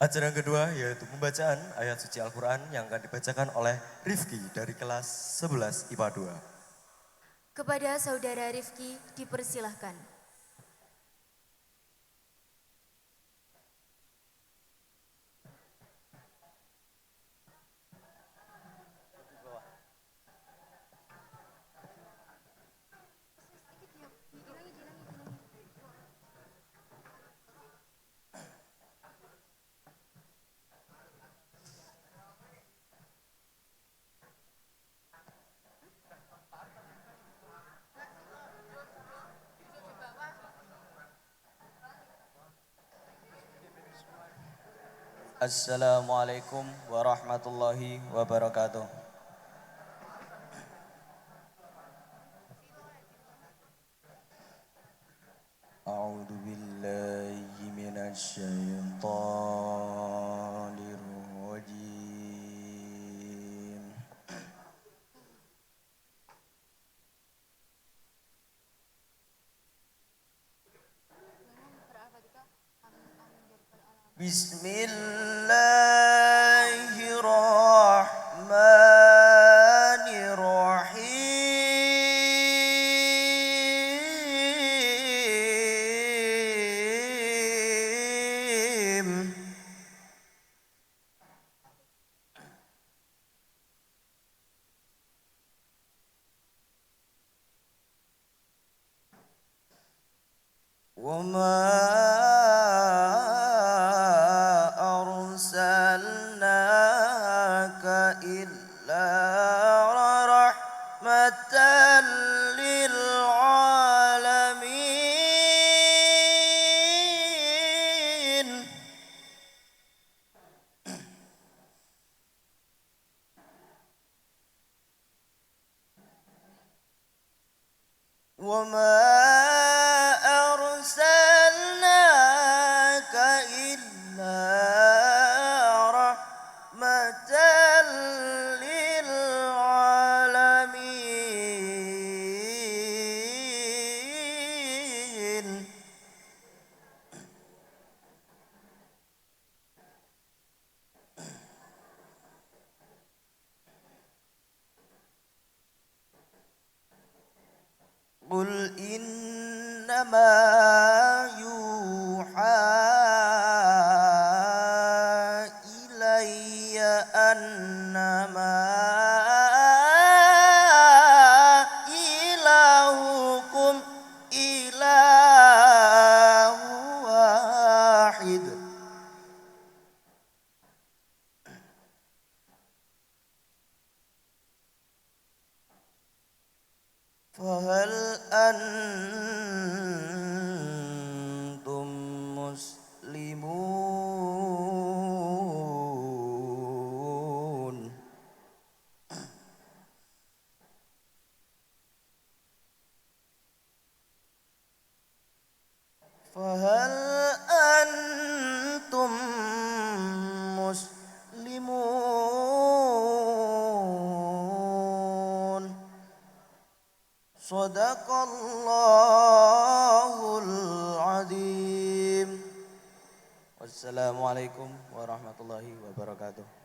Acara yang kedua yaitu pembacaan ayat suci Al-Quran yang akan dibacakan oleh Rifki dari kelas 11 IPA 2. Kepada saudara Rifki dipersilahkan. Assalamualaikum warahmatullahi wabarakatuh. A'udzu billahi minasy syaithanir rajim. Bismillahirrahmanirrahim. وما أرسلناك إلا رحمة للعالمين وما أرسلناك إلا رحمة للعالمين قل إنما يوحى إلي أنما إلهكم إله واحد فهل أنتم مسلمون فهل أنتم مسلمون صدق الله العظيم Wassalamualaikum warahmatullahi wabarakatuh.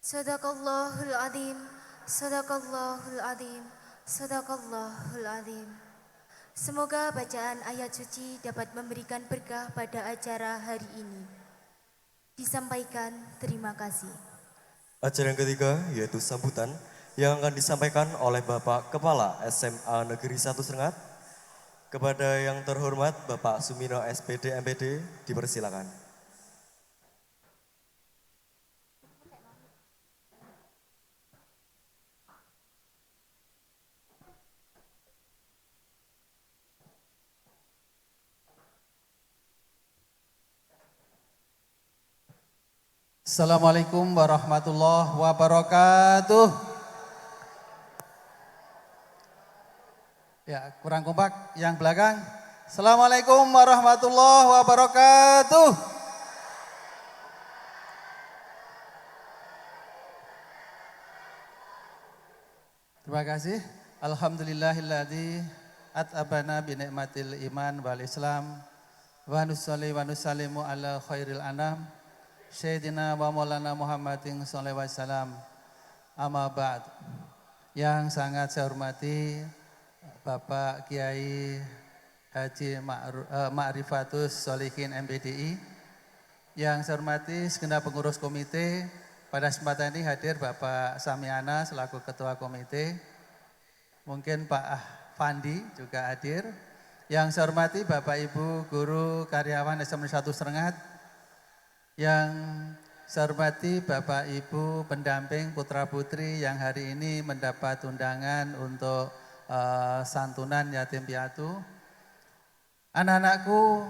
Sadaqallahul Adzim, Sadaqallahul Adzim, Sadaqallahul Adzim. Semoga bacaan ayat suci dapat memberikan berkah pada acara hari ini. Disampaikan terima kasih. Acara yang ketiga yaitu sambutan yang akan disampaikan oleh Bapak Kepala SMA Negeri 1 Sengat. Kepada yang terhormat Bapak Sumino SPD MPD dipersilakan. Assalamualaikum warahmatullahi wabarakatuh. Ya, kurang kompak. Yang belakang. Assalamualaikum warahmatullahi wabarakatuh. Terima kasih. Alhamdulillahilladzi at'abana bi ni'matil iman wal islam wa nusalli wa nusallimu ala khairil anam sayyidina wa maulana Muhammadin sallallahu alaihi wasallam. Amma ba'd. Yang sangat saya hormati Bapak Kiai Haji Ma'rifatus Sholihin MPDI. Yang saya hormati segenap pengurus komite. Pada kesempatan ini hadir Bapak Samiana selaku Ketua Komite. Mungkin Pak Fandi juga hadir. Yang saya hormati Bapak Ibu Guru Karyawan SMA 1 Serengat. Yang saya hormati Bapak Ibu pendamping putra putri yang hari ini mendapat undangan untuk santunan yatim piatu. Anak-anakku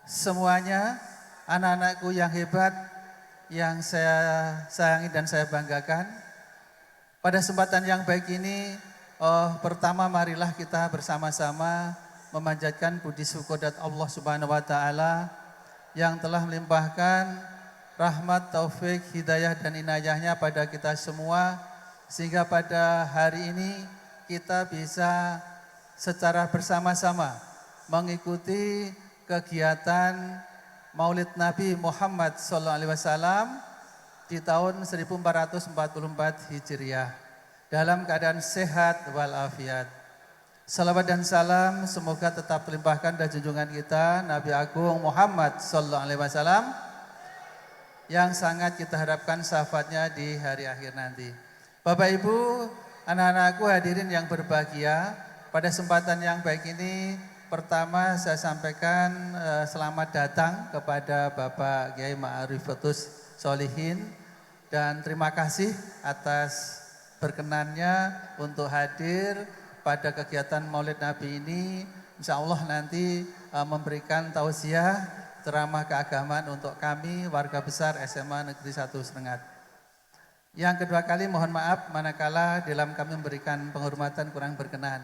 semuanya, anak-anakku yang hebat, yang saya sayangi dan saya banggakan. Pada kesempatan yang baik ini, pertama marilah kita bersama-sama memanjatkan puji syukur Allah Subhanahu wa taala yang telah melimpahkan rahmat, taufik, hidayah dan inayahnya pada kita semua sehingga pada hari ini kita bisa secara bersama-sama mengikuti kegiatan Maulid Nabi Muhammad SAW di tahun 1444 Hijriah dalam keadaan sehat walafiat. Salawat dan salam semoga tetap terlimpahkan dari junjungan kita Nabi Agung Muhammad SAW yang sangat kita harapkan syafaatnya di hari akhir nanti. Bapak Ibu, anak-anakku hadirin yang berbahagia, pada kesempatan yang baik ini pertama saya sampaikan selamat datang kepada Bapak Kiai Ma'rifatus Sholihin dan terima kasih atas berkenannya untuk hadir pada kegiatan Maulid Nabi ini. Insya Allah nanti memberikan tausiah ceramah keagamaan untuk kami warga besar SMA Negeri 1 Serengat. Yang kedua kali mohon maaf manakala dalam kami memberikan penghormatan kurang berkenan.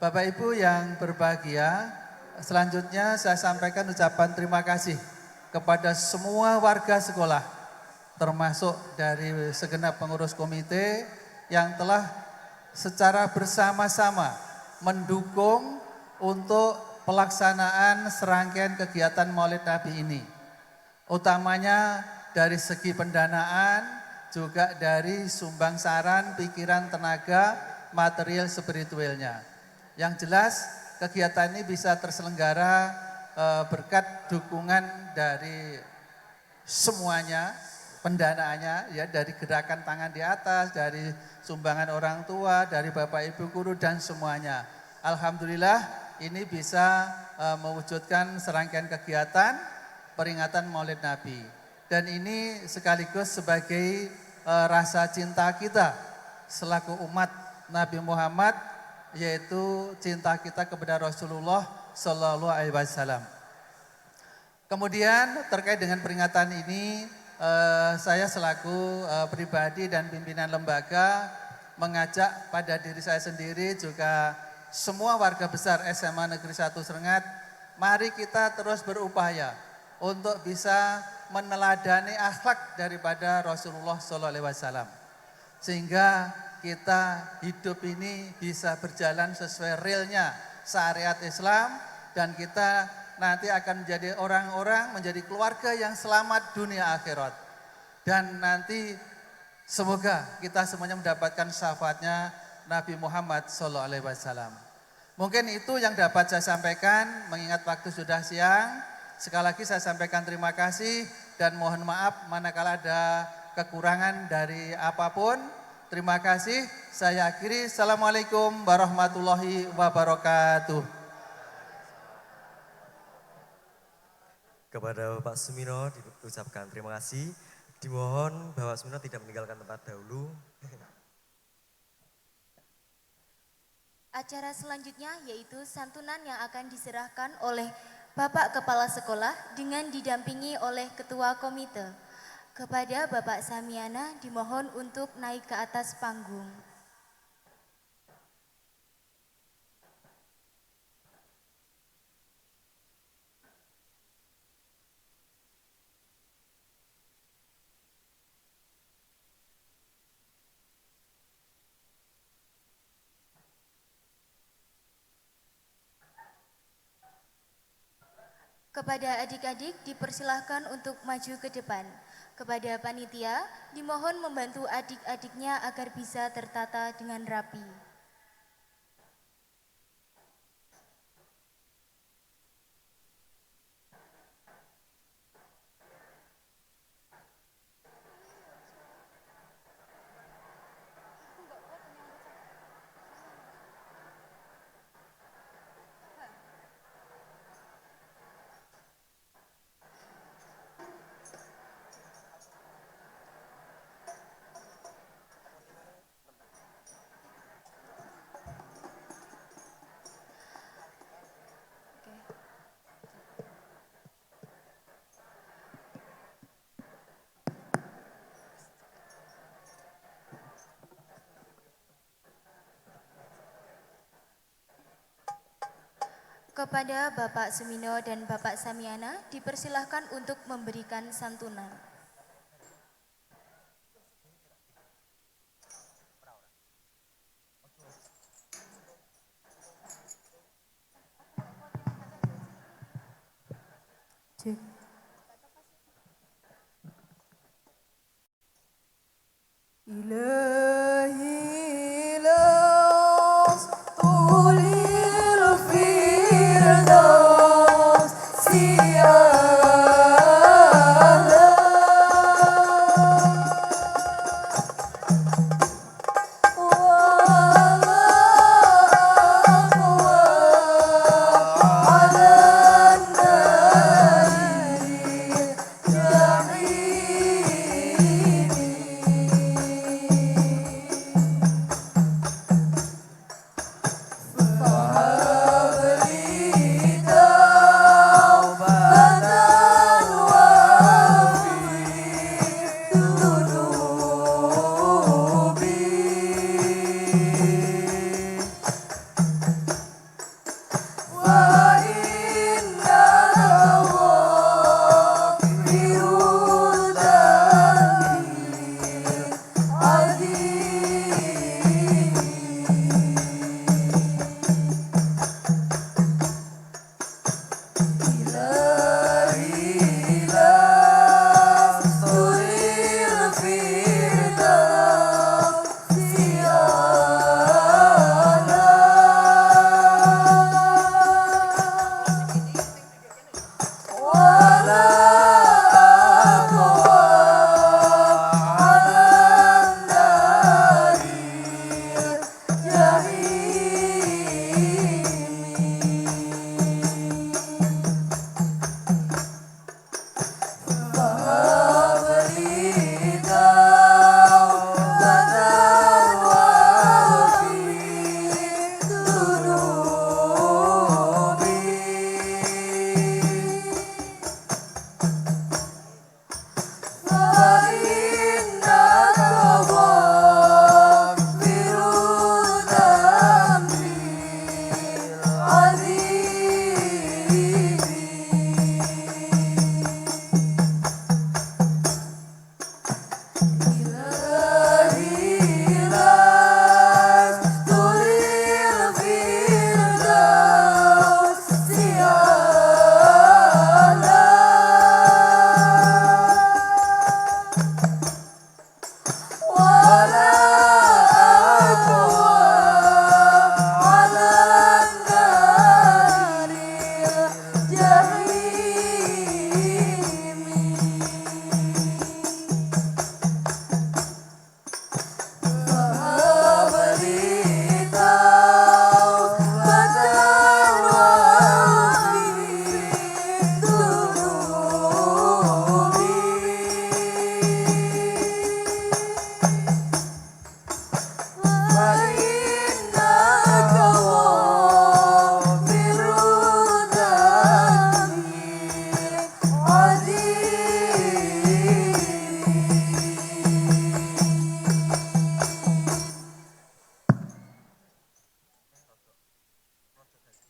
Bapak Ibu yang berbahagia, selanjutnya saya sampaikan ucapan terima kasih kepada semua warga sekolah, termasuk dari segenap pengurus komite yang telah secara bersama-sama mendukung untuk pelaksanaan serangkaian kegiatan Maulid Nabi ini. Utamanya dari segi pendanaan, juga dari sumbang saran, pikiran, tenaga, material, spiritualnya. Yang jelas kegiatan ini bisa terselenggara berkat dukungan dari semuanya, pendanaannya ya, dari gerakan tangan di atas, dari sumbangan orang tua, dari Bapak Ibu guru dan semuanya. Alhamdulillah ini bisa mewujudkan serangkaian kegiatan peringatan Maulid Nabi. Dan ini sekaligus sebagai rasa cinta kita selaku umat Nabi Muhammad, yaitu cinta kita kepada Rasulullah Sallallahu Alaihi Wasallam. Kemudian terkait dengan peringatan ini, saya selaku pribadi dan pimpinan lembaga mengajak pada diri saya sendiri juga semua warga besar SMA Negeri 1 Serengat, mari kita terus berupaya untuk bisa meneladani akhlak daripada Rasulullah Sallallahu Alaihi Wasallam, sehingga kita hidup ini bisa berjalan sesuai realnya syariat Islam dan kita nanti akan menjadi orang-orang, menjadi keluarga yang selamat dunia akhirat. Dan nanti semoga kita semuanya mendapatkan syafaatnya Nabi Muhammad SAW. Mungkin itu yang dapat saya sampaikan, mengingat waktu sudah siang. Sekali lagi saya sampaikan terima kasih dan mohon maaf manakala ada kekurangan dari apapun. Terima kasih, saya akhiri. Assalamualaikum warahmatullahi wabarakatuh. Kepada Bapak Sumino diucapkan terima kasih. Dimohon Bapak Sumino tidak meninggalkan tempat dahulu. Acara selanjutnya yaitu santunan yang akan diserahkan oleh Bapak Kepala Sekolah dengan didampingi oleh Ketua Komite. Kepada Bapak Samiana dimohon untuk naik ke atas panggung. Kepada adik-adik dipersilahkan untuk maju ke depan. Kepada panitia dimohon membantu adik-adiknya agar bisa tertata dengan rapi. Kepada Bapak Sumino dan Bapak Samiana dipersilahkan untuk memberikan santunan. Cek. إلهي لا طولي الفردوس سيالا ولا أقوى على النار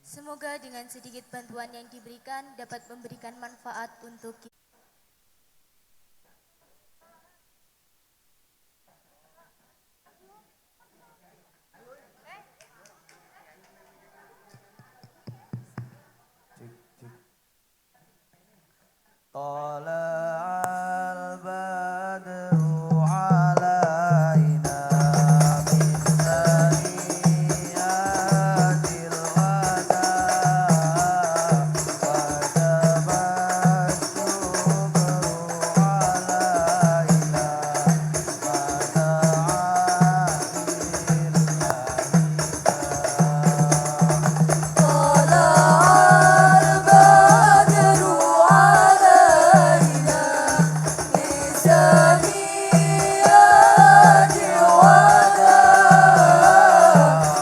Semoga dengan sedikit bantuan yang diberikan dapat memberikan manfaat untuk kita. طلع البدر علينا من ثنيات الوداع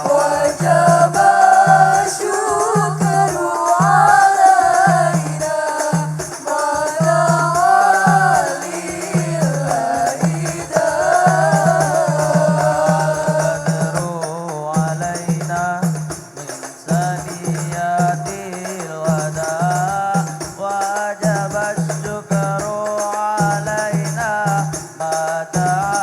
وجب الشكر علينا ما دعا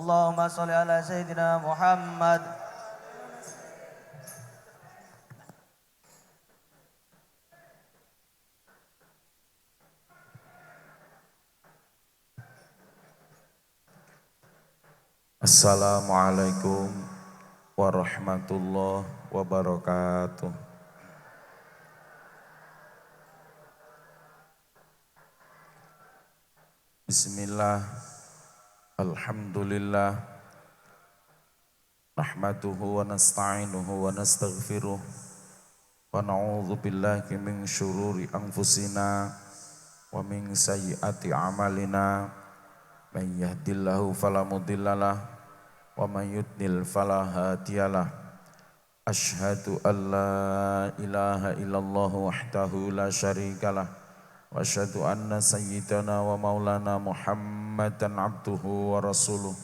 Allahumma sholli ala Sayyidina Muhammad. Assalamualaikum warahmatullahi wabarakatuh. Bismillah, alhamdulillah, nahmaduhu wa nasta'inuhu wa nastaghfiruh wa na'udzu billahi min syururi anfusina wa min sayyiati a'malina. Man yahdillahu fala mudhillalah wa man yudlil fala hadiyalah. Asyhadu an la ilaha illallah wahdahu la syarikalah wa asyhadu anna sayyidana wa maulana Muhammadan abduhu wa rasuluh.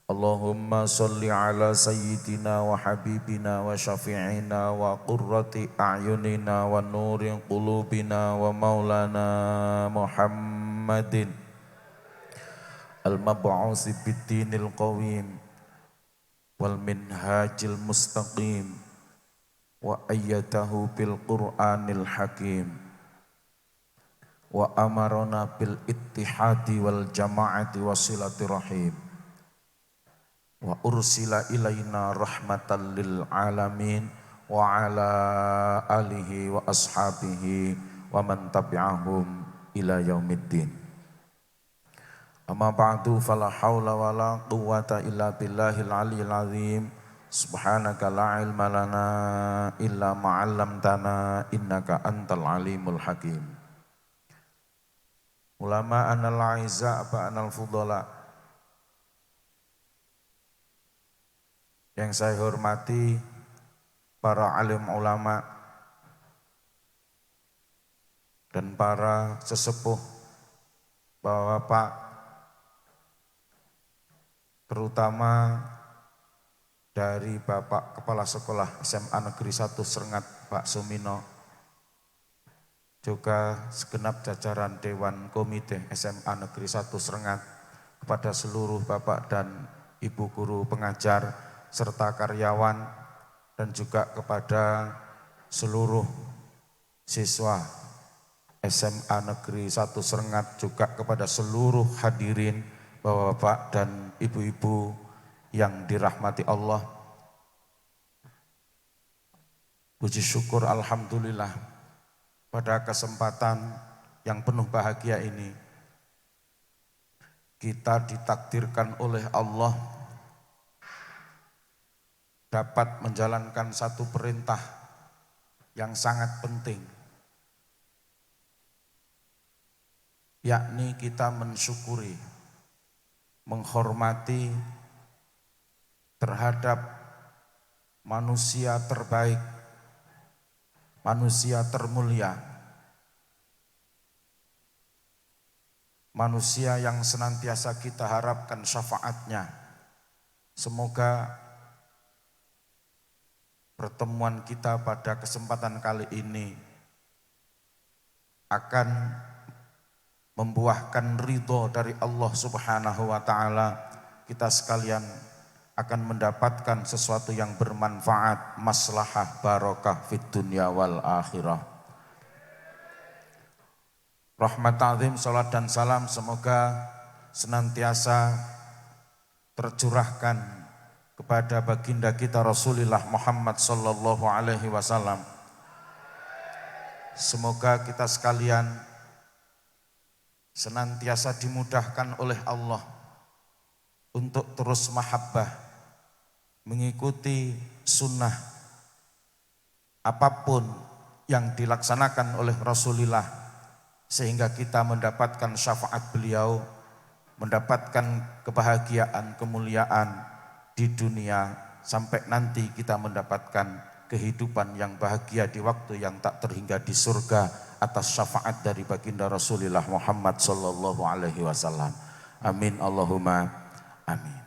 Allahumma sholli ala sayyidina wa habibina wa syafi'ina wa qurrati a'yunina wa nuri qulubina wa maulana Muhammadin al-mab'usi bid-dinil qawim wal minhajil mustaqim wa ayyadahu bil qur'anil hakim wa amarona bil ittihadi wal jama'ati wasilati rahim wa ursila ilaina rahmatan lil alamin wa ala alihi wa ashabihi wa man tabi'ahum ila yaumiddin. Amma ba'du fala hawla wa la quwwata illa billahil aliyyil azim. Subhanaka la ilma lana illa ma 'allamtana innaka antal alimul hakim. Ulama anal aiza apa anal fudhala. Yang saya hormati para alim ulama dan para sesepuh, bapak-bapak, terutama dari Bapak Kepala Sekolah SMA Negeri 1 Srengat Pak Sumino, juga segenap jajaran Dewan Komite SMA Negeri 1 Srengat, kepada seluruh Bapak dan Ibu guru pengajar serta karyawan, dan juga kepada seluruh siswa SMA Negeri 1 Srengat, juga kepada seluruh hadirin Bapak-bapak dan ibu-ibu yang dirahmati Allah. Puji syukur alhamdulillah pada kesempatan yang penuh bahagia ini, kita ditakdirkan oleh Allah dapat menjalankan satu perintah yang sangat penting, yakni kita mensyukuri, menghormati terhadap manusia terbaik, manusia termulia, manusia yang senantiasa kita harapkan syafaatnya. Semoga pertemuan kita pada kesempatan kali ini akan membuahkan ridho dari Allah Subhanahu wa Ta'ala. Kita sekalian akan mendapatkan sesuatu yang bermanfaat, maslahah, barokah fid dunya wal akhirah. Rahmat azim, salat dan salam semoga senantiasa tercurahkan kepada baginda kita Rasulullah Muhammad sallallahu alaihi wasallam. Semoga kita sekalian senantiasa dimudahkan oleh Allah untuk terus mahabbah, mengikuti sunnah apapun yang dilaksanakan oleh Rasulullah, sehingga kita mendapatkan syafaat beliau, mendapatkan kebahagiaan, kemuliaan di dunia, sampai nanti kita mendapatkan kehidupan yang bahagia di waktu yang tak terhingga di surga atas syafaat dari baginda Rasulullah Muhammad sallallahu alaihi wasallam. Amin Allahumma amin.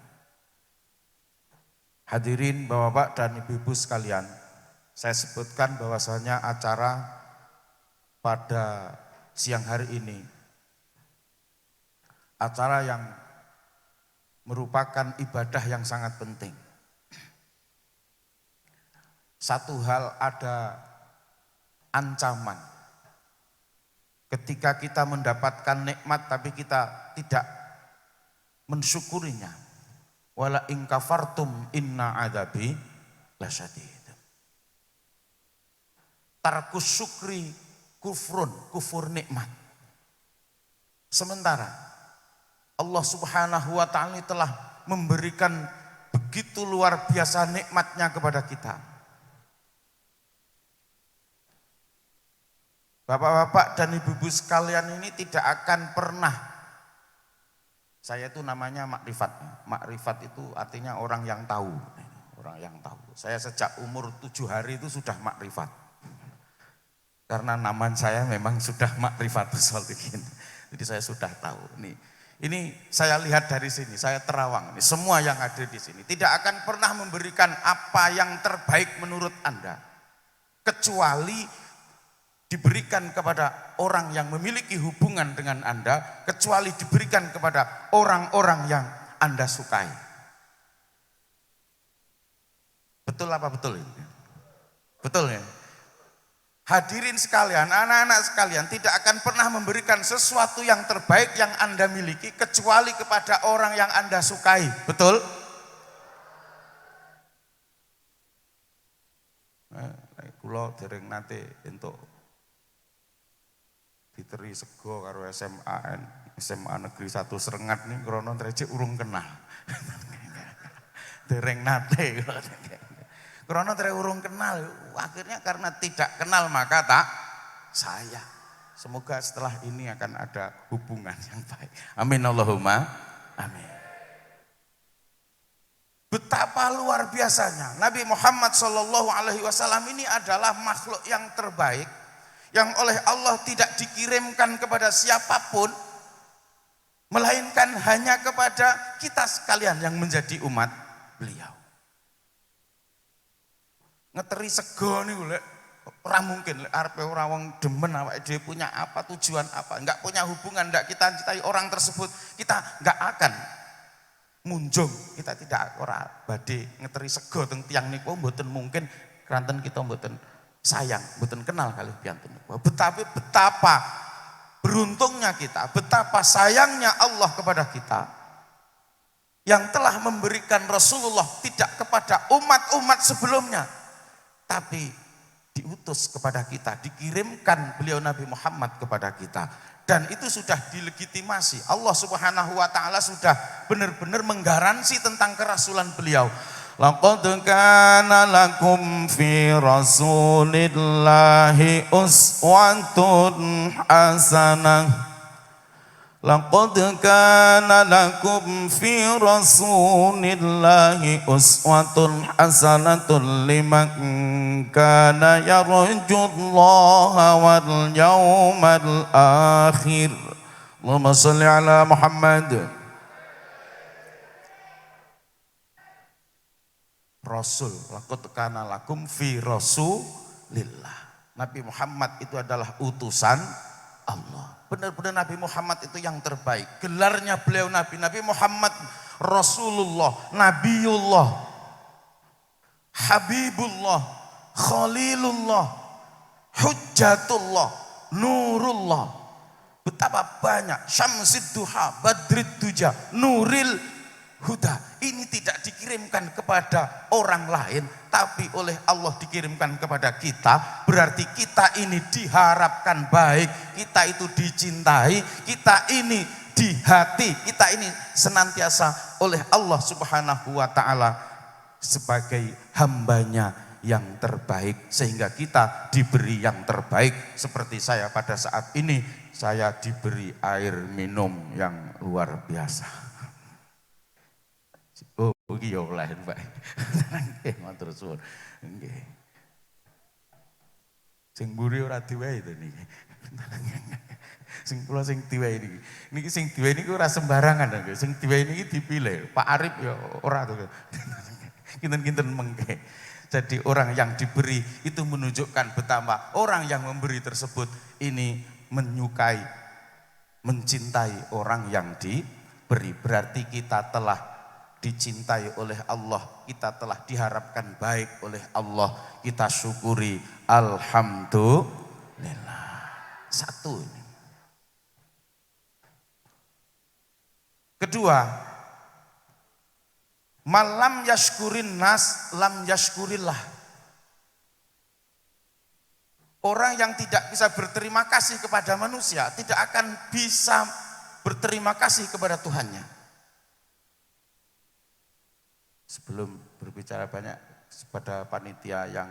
Hadirin Bapak-bapak dan Ibu-ibu sekalian, saya sebutkan bahwasanya acara pada siang hari ini acara yang merupakan ibadah yang sangat penting. Satu hal, ada ancaman ketika kita mendapatkan nikmat tapi kita tidak mensyukurinya. Wala in kafartum inna adzabi lasyadid. Tarkus syukri kufrun, kufur nikmat. Sementara Allah Subhanahu wa Ta'ala telah memberikan begitu luar biasa nikmatnya kepada kita. Bapak-bapak dan ibu-ibu sekalian, ini tidak akan pernah, saya itu namanya makrifat. Makrifat itu artinya orang yang tahu. Orang yang tahu. Saya sejak umur 7 hari itu sudah makrifat. Karena nama saya memang sudah Makrifatus Sholihin. Jadi saya sudah tahu. Ini saya lihat dari sini, saya terawang. Ini semua yang hadir di sini tidak akan pernah memberikan apa yang terbaik menurut Anda, kecuali diberikan kepada orang yang memiliki hubungan dengan Anda, kecuali diberikan kepada orang-orang yang Anda sukai. Betul apa betul ini? Betul ya? Hadirin sekalian, anak-anak sekalian, tidak akan pernah memberikan sesuatu yang terbaik yang Anda miliki kecuali kepada orang yang Anda sukai. Betul? Kula dereng nate entuk diteri sego karo SMA Negeri 1 Srengat nih krana trecik urung kenal. Dereng nate. Karena tidak urung kenal, akhirnya karena tidak kenal maka tak sayang. Semoga setelah ini akan ada hubungan yang baik. Amin Allahumma amin. Betapa luar biasanya Nabi Muhammad SAW ini adalah makhluk yang terbaik, yang oleh Allah tidak dikirimkan kepada siapapun, melainkan hanya kepada kita sekalian yang menjadi umat beliau. Ngeteri sego niku lek ora mungkin lek arepe ora wong demen awake dhewe punya apa, tujuan apa, enggak punya hubungan, enggak kita cintai orang tersebut, kita enggak akan munjung, kita tidak ora badhe ngeteri sego teng tiyang niku mboten mungkin kranten kita mboten sayang, mboten kenal kalih piantun. Betapa beruntungnya kita, betapa sayangnya Allah kepada kita yang telah memberikan Rasulullah tidak kepada umat-umat sebelumnya, tapi diutus kepada kita, dikirimkan beliau Nabi Muhammad kepada kita. Dan itu sudah dilegitimasi. Allah Subhanahu wa taala sudah benar-benar menggaransi tentang kerasulan beliau. Laqad kana lakum fi Rasulillahi uswatun hasanah. Laqad kana lakum fi Rasulillahi uswatun hasanatun liman kana yarjullaha wal yawmal akhir. Allahumma shalli ala Muhammad. Rasul, laqad kana lakum fi Rasulillah. Nabi Muhammad itu adalah utusan Allah. Benar-benar Nabi Muhammad itu yang terbaik. Gelarnya beliau Nabi. Nabi Muhammad Rasulullah, Nabiullah, Habibullah, Khalilullah, Hujjatullah, Nurullah. Betapa banyak. Syamsid duha, Badrid duja, Nuril huda. Ini tidak dikirimkan kepada orang lain, tapi oleh Allah dikirimkan kepada kita. Berarti kita ini diharapkan baik, kita itu dicintai, kita ini di hati, kita ini senantiasa oleh Allah Subhanahu wa taala sebagai hambanya yang terbaik, sehingga kita diberi yang terbaik. Seperti saya pada saat ini, saya diberi air minum yang luar biasa. Oh, iki yo oleh, Pak. Nggih, matur suwun. Nggih. Sing mburi ora diwehi to niki. Sing kula sing diwehi niki. Niki sing diwehi niku ora sembarangan nggih. Sing diwehi niki dipilih. Pak Arif ya ora to. Kinten-kinten mengke. Jadi orang yang diberi itu menunjukkan betapa orang yang memberi tersebut ini menyukai, mencintai orang yang diberi. Berarti kita telah dicintai oleh Allah, kita telah diharapkan baik oleh Allah, kita syukuri alhamdulillah. Satu ini. Kedua, malam yashkurin nas lam yashkurillah. Orang yang tidak bisa berterima kasih kepada manusia tidak akan bisa berterima kasih kepada Tuhannya. Sebelum berbicara banyak kepada panitia yang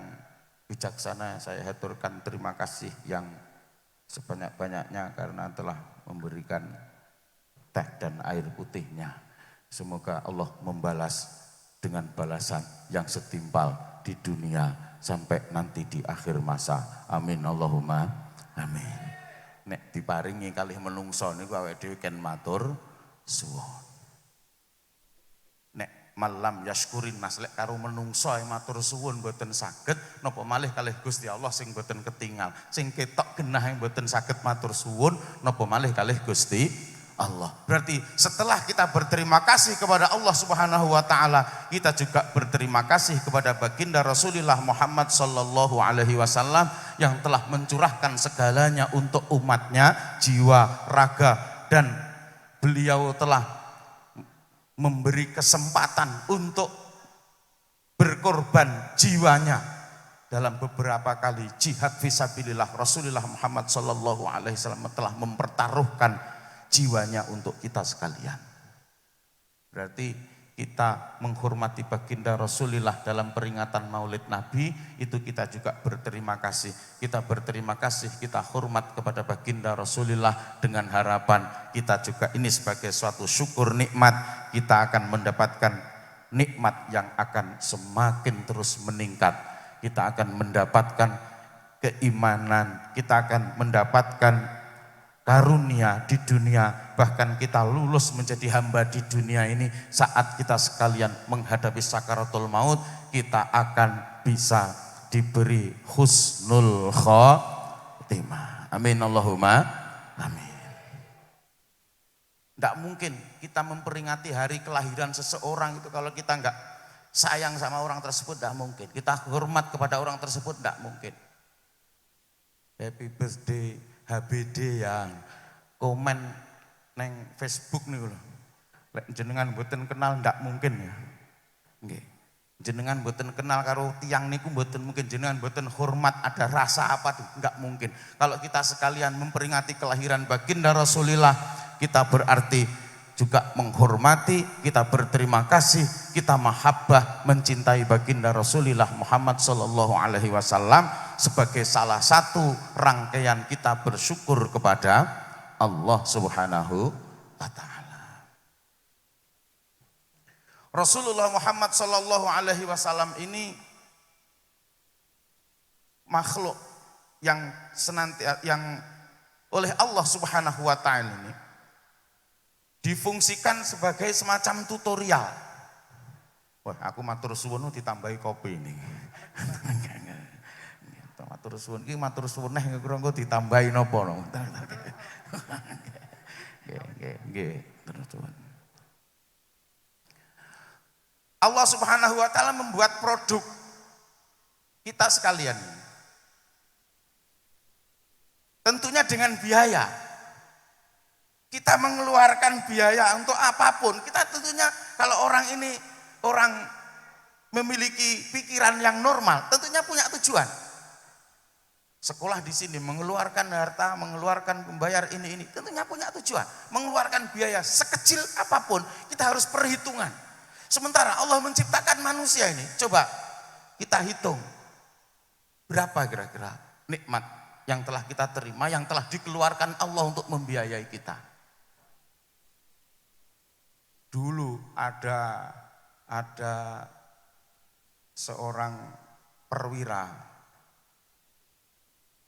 bijaksana, saya haturkan terima kasih yang sebanyak-banyaknya karena telah memberikan teh dan air putihnya. Semoga Allah membalas dengan balasan yang setimpal di dunia sampai nanti di akhir masa. Amin Allahumma amin. Nek diparingi kalih menungso niku awake dhewe ken matur suwun. Malam yaskurin nas lek karo menungso matur suwun mboten saged napa malih kalih Gusti Allah sing mboten ketingal, sing ketok genah yang mboten saged matur suwun napa malih kalih Gusti Allah. Berarti setelah kita berterima kasih kepada Allah Subhanahu wa taala, kita juga berterima kasih kepada baginda Rasulullah Muhammad sallallahu alaihi wasallam yang telah mencurahkan segalanya untuk umatnya, jiwa, raga, dan beliau telah memberi kesempatan untuk berkorban jiwanya dalam beberapa kali jihad fisabilillah. Rasulullah Muhammad sallallahu alaihi wasallam telah mempertaruhkan jiwanya untuk kita sekalian. Berarti kita menghormati baginda Rasulullah dalam peringatan Maulid Nabi, itu kita juga berterima kasih. Kita berterima kasih, kita hormat kepada baginda Rasulullah dengan harapan kita juga ini sebagai suatu syukur nikmat, kita akan mendapatkan nikmat yang akan semakin terus meningkat. Kita akan mendapatkan keimanan, kita akan mendapatkan karunia di dunia, bahkan kita lulus menjadi hamba di dunia ini. Saat kita sekalian menghadapi sakaratul maut, kita akan bisa diberi husnul khotimah. Amin Allahumma amin. Tidak mungkin kita memperingati hari kelahiran seseorang itu kalau kita enggak sayang sama orang tersebut, tidak mungkin. Kita hormat kepada orang tersebut, tidak mungkin. Happy birthday HBD yang komen neng Facebook nih lho. Lek jenengan mboten kenal ndak mungkin ya. Nggih. Jenengan mboten kenal karo tiang niku mboten mungkin, jenengan mboten hormat, ada rasa apa tuh? Enggak mungkin. Kalau kita sekalian memperingati kelahiran baginda Rasulullah, kita berarti juga menghormati, kita berterima kasih, kita mahabbah mencintai baginda Rasulullah Muhammad sallallahu alaihi wasallam sebagai salah satu rangkaian kita bersyukur kepada Allah Subhanahu wa taala. Rasulullah Muhammad sallallahu alaihi wasallam ini makhluk yang yang oleh Allah Subhanahu wa taala ini difungsikan sebagai semacam tutorial. Wah, aku matur suwun ditambahi kopi ini. Matur suwun iki matur suwun neh kira-kira ditambahi napa no. Nggih, terus suwun. Allah Subhanahu wa taala membuat produk kita sekalian. Tentunya dengan biaya. Kita mengeluarkan biaya untuk apapun. Kita tentunya kalau orang ini orang memiliki pikiran yang normal, tentunya punya tujuan. Sekolah di sini mengeluarkan harta, mengeluarkan membayar ini, tentunya punya tujuan. Mengeluarkan biaya sekecil apapun, kita harus perhitungan. Sementara Allah menciptakan manusia ini, coba kita hitung berapa kira-kira nikmat yang telah kita terima, yang telah dikeluarkan Allah untuk membiayai kita. Dulu ada seorang perwira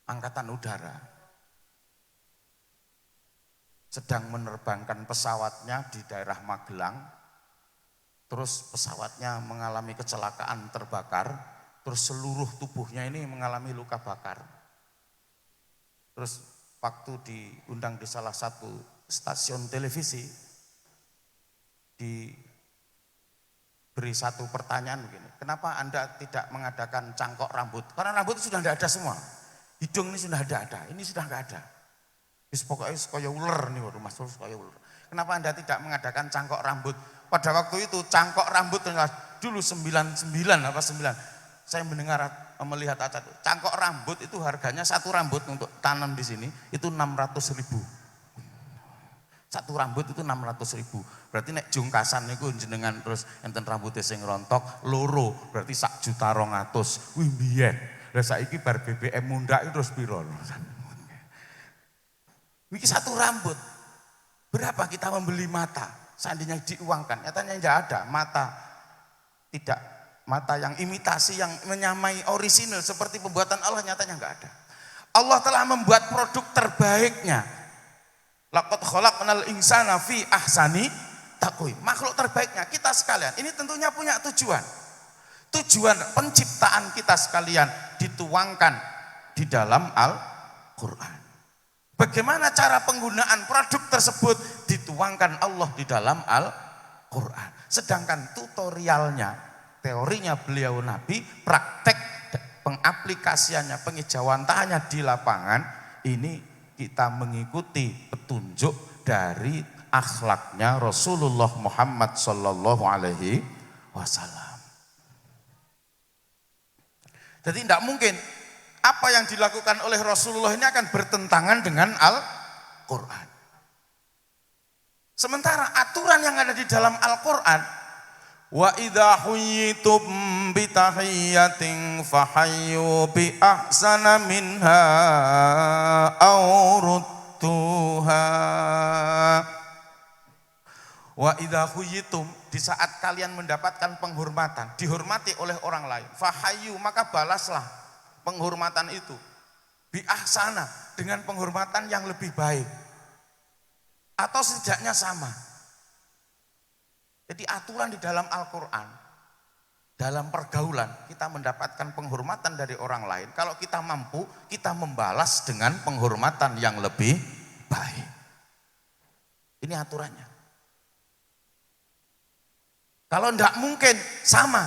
angkatan udara sedang menerbangkan pesawatnya di daerah Magelang. Terus pesawatnya mengalami kecelakaan terbakar, terus seluruh tubuhnya ini mengalami luka bakar. Terus waktu diundang di salah satu stasiun televisi, diberi satu pertanyaan begini, kenapa Anda tidak mengadakan cangkok rambut? Karena rambut itu sudah tidak ada semua, hidung ini sudah ada, ini sudah nggak ada. Pokoknya kaya ular nih, Mas, kaya ular. Kenapa Anda tidak mengadakan cangkok rambut? Pada waktu itu cangkok rambut dulu 99 apa 9. Saya melihat acara cangkok rambut itu harganya satu rambut untuk tanam di sini itu 600.000. Satu rambut itu 600.000. Berarti nek jungkasan niku jenengan terus enten rambutnya sing rontok loro berarti 1.200.000. Wih biyen. Lah saiki bar BBM mundak terus piro? Iki satu rambut. Berapa kita membeli mata? Seandainya diuangkan, nyatanya tidak ada mata yang imitasi yang menyamai orisinal seperti pembuatan Allah, nyatanya enggak ada. Allah telah membuat produk terbaiknya. Laqad khalaqnal insana fi ahsani taqwim. Makhluk terbaiknya kita sekalian. Ini tentunya punya tujuan. Tujuan penciptaan kita sekalian dituangkan di dalam Al-Qur'an. Bagaimana cara penggunaan produk tersebut dituangkan Allah di dalam Al-Quran. Sedangkan tutorialnya, teorinya beliau Nabi, praktek pengaplikasiannya, pengejawantahannya di lapangan, ini kita mengikuti petunjuk dari akhlaknya Rasulullah Muhammad sallallahu alaihi wasallam. Jadi tidak mungkin apa yang dilakukan oleh Rasulullah ini akan bertentangan dengan Al-Quran. Sementara aturan yang ada di dalam Al-Quran, wa idza huyyitum bi tahiyyatin fahayyu bi ahsana minha aw rudduha. Wa idza huyyitum, di saat kalian mendapatkan penghormatan, dihormati oleh orang lain, fahayyu, maka balaslah penghormatan itu bi ahsana, dengan penghormatan yang lebih baik atau setidaknya sama. Jadi aturan di dalam Al-Quran, dalam pergaulan kita mendapatkan penghormatan dari orang lain, kalau kita mampu kita membalas dengan penghormatan yang lebih baik. Ini aturannya. Kalau tidak mungkin sama,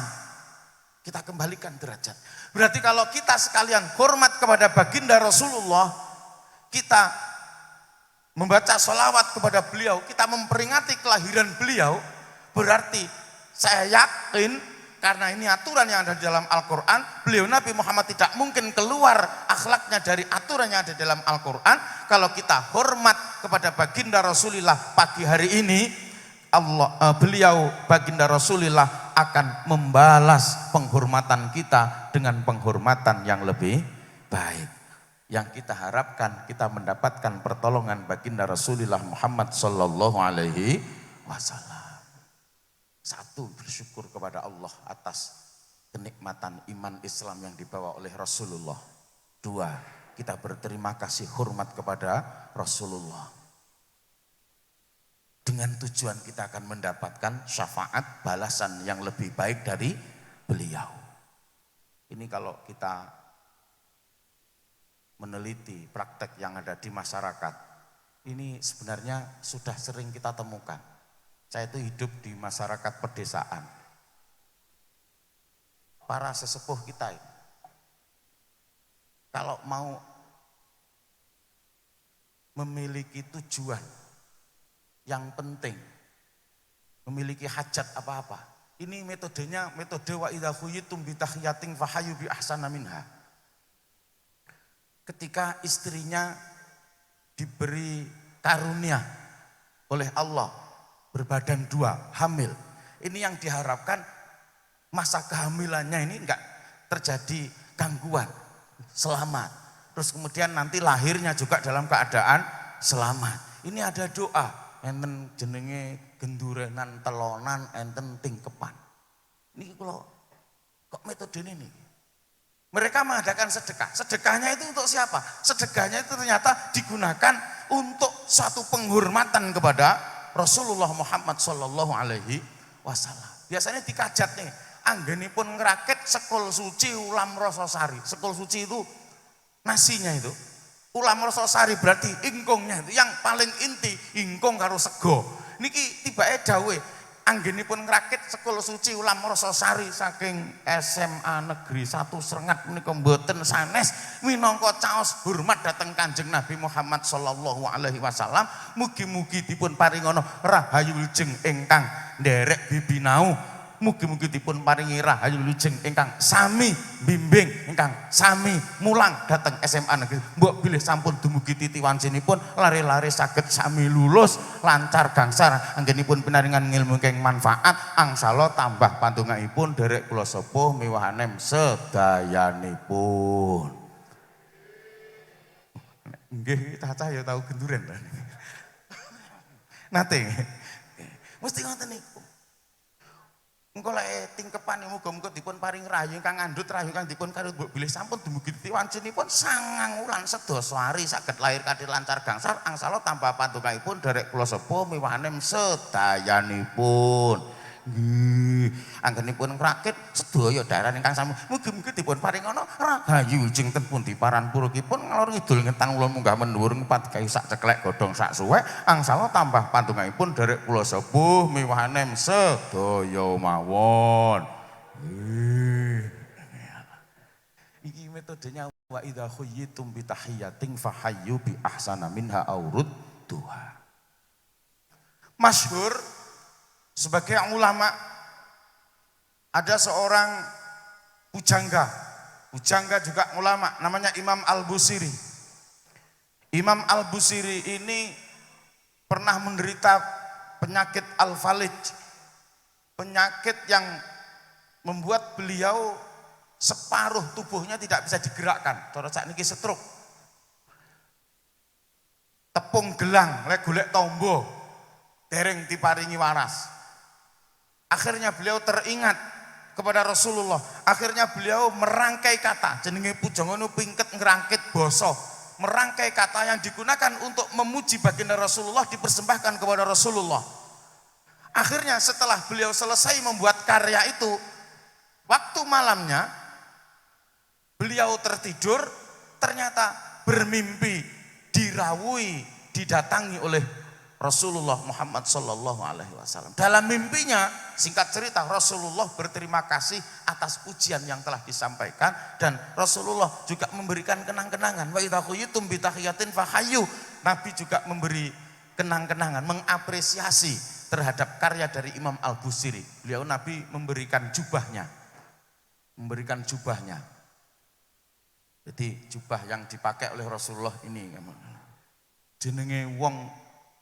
kita kembalikan derajat. Berarti kalau kita sekalian hormat kepada baginda Rasulullah, kita membaca sholawat kepada beliau, kita memperingati kelahiran beliau, berarti saya yakin karena ini aturan yang ada di dalam Al-Quran, beliau Nabi Muhammad tidak mungkin keluar akhlaknya dari aturan yang ada di dalam Al-Quran. Kalau kita hormat kepada baginda Rasulullah pagi hari ini, beliau baginda Rasulullah akan membalas penghormatan kita dengan penghormatan yang lebih baik. Yang kita harapkan kita mendapatkan pertolongan baginda Rasulullah Muhammad sallallahu alaihi wasallam. Satu, bersyukur kepada Allah atas kenikmatan iman Islam yang dibawa oleh Rasulullah. Dua, kita berterima kasih hormat kepada Rasulullah. Dengan tujuan kita akan mendapatkan syafaat balasan yang lebih baik dari beliau. Ini kalau kita meneliti praktek yang ada di masyarakat, ini sebenarnya sudah sering kita temukan. Saya itu hidup di masyarakat pedesaan. Para sesepuh kita ini, kalau mau memiliki tujuan yang penting, memiliki hajat apa-apa, ini metodenya metode wa idza khuyitum bi tahiyatin fahayu bi ahsana minha. Ketika istrinya diberi karunia oleh Allah berbadan dua, hamil. Ini yang diharapkan masa kehamilannya ini enggak terjadi gangguan, selamat. Terus kemudian nanti lahirnya juga dalam keadaan selamat. Ini ada doa, enten jenenge gendurenan telonan, enten tingkepan. Ini kalau kok metode ini? Mereka mengadakan sedekah. Sedekahnya itu untuk siapa? Sedekahnya itu ternyata digunakan untuk satu penghormatan kepada Rasulullah Muhammad sallallahu alaihi wasallam. Biasanya dikajat nih, anggenipun ngerakit sekul suci ulam rasa sari. Sekul suci itu nasinya itu. Ulam rasa sari berarti ingkungnya itu yang paling inti, ingkung karo sego. Niki tibake dawuh, anggenipun ngerakit sekul suci ulam rasa sari saking SMA Negeri 1 Srengat menika mboten sanes minangka caos hormat dhateng Kanjeng Nabi Muhammad sallallahu alaihi wasallam. Mugi-mugi dipun paringana rahayu wilujeng ingkang nderek bibinau. Mugi-mugi dipun paringi rahayu wilujeng ingkang sami bimbing, ingkang sami mulang dhateng SMA Negeri. Mbok bilih sampun dumugi titi wancinipun lare-lare saged sami lulus lancar gangsar anggenipun pinaringan ngilmu kang manfaat angsala tambah pandongaipun derek kula sepuh miwahanem sedayanipun. Nggih, cacah ya tahu genduren. Nate. Mesti ngoten niku. Engko lek tingkepan muga-muga dipun paring rahayu ingkang ngandhut rahayu kang dipun karut mbok bilih sampun dumugi titi wancinipun 9 wulan sedasa hari saged lahir kanthi lancar gangsar angsala tambah pandongaipun derek kula sepuh miwahanem sedayanipun. Nggih, anggenipun ngrakit sedaya daerah ingkang sami mugi-mugi dipun paringana rahayu wilujeng ten pundi paran purukipun ngalor ngidul ngetang ulun munggah mendhuwur ngpat kayu sak ceklek godhong sak suwek angsala tambah pandongaipun derek kula sepuh miwahanem sedaya mawon. Iki metodenya wa idza khuyyitum bi tahiyatin fahayyu bi ahsana minha aw rudduha. Masyhur sebagai ulama ada seorang pujangga juga ulama namanya Imam Al-Busiri. Imam Al-Busiri ini pernah menderita penyakit Al-Falij, penyakit yang membuat beliau separuh tubuhnya tidak bisa digerakkan. Cara sakniki stroke. Tepung gelang, lek golek tombo, dereng diparingi waras. Akhirnya beliau teringat kepada Rasulullah. Akhirnya beliau merangkai kata, jenenge pujangono pingket ngerangkit basa. Merangkai kata yang digunakan untuk memuji baginda Rasulullah dipersembahkan kepada Rasulullah. Akhirnya setelah beliau selesai membuat karya itu, waktu malamnya beliau tertidur, ternyata bermimpi dirawui, didatangi oleh Rasulullah Muhammad sallallahu alaihi wasallam. Dalam mimpinya, singkat cerita, Rasulullah berterima kasih atas pujian yang telah disampaikan dan Rasulullah juga memberikan kenang-kenangan. Wa idza khuyitum bi tahiyatin fahayyu. Nabi juga memberi kenang-kenangan, mengapresiasi terhadap karya dari Imam Al-Busiri. Beliau Nabi memberikan jubahnya. Jadi jubah yang dipakai oleh Rasulullah ini. Jenenge wong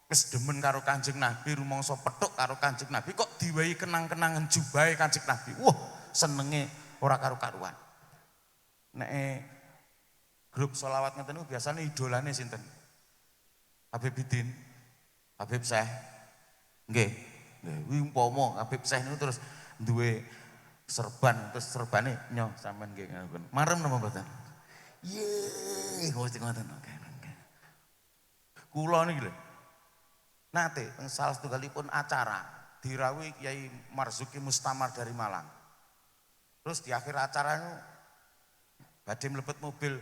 wis demen karo Kanjeng Nabi, rumangsa petuk karo Kanjeng Nabi, kok diwehi kenang-kenangan jubahe Kanjeng Nabi. Wah, senenge ora karo-karuan. Nek grup sholawat ngeten niku biasane idolane sinten? Habib Bidin, Habib Syekh. Nggih. Kuwi umpama Habib Syekh niku terus duwe serban, terus serbane nyoh sampean nggih ngapunten. Marem napa mboten? Ye, ngoten. Kula niki lho. Nate teng salah setunggalipun acara dirawuhi Kiai Marzuki Mustamar dari Malang. Terus di akhir acara niku badhe mlebet mobil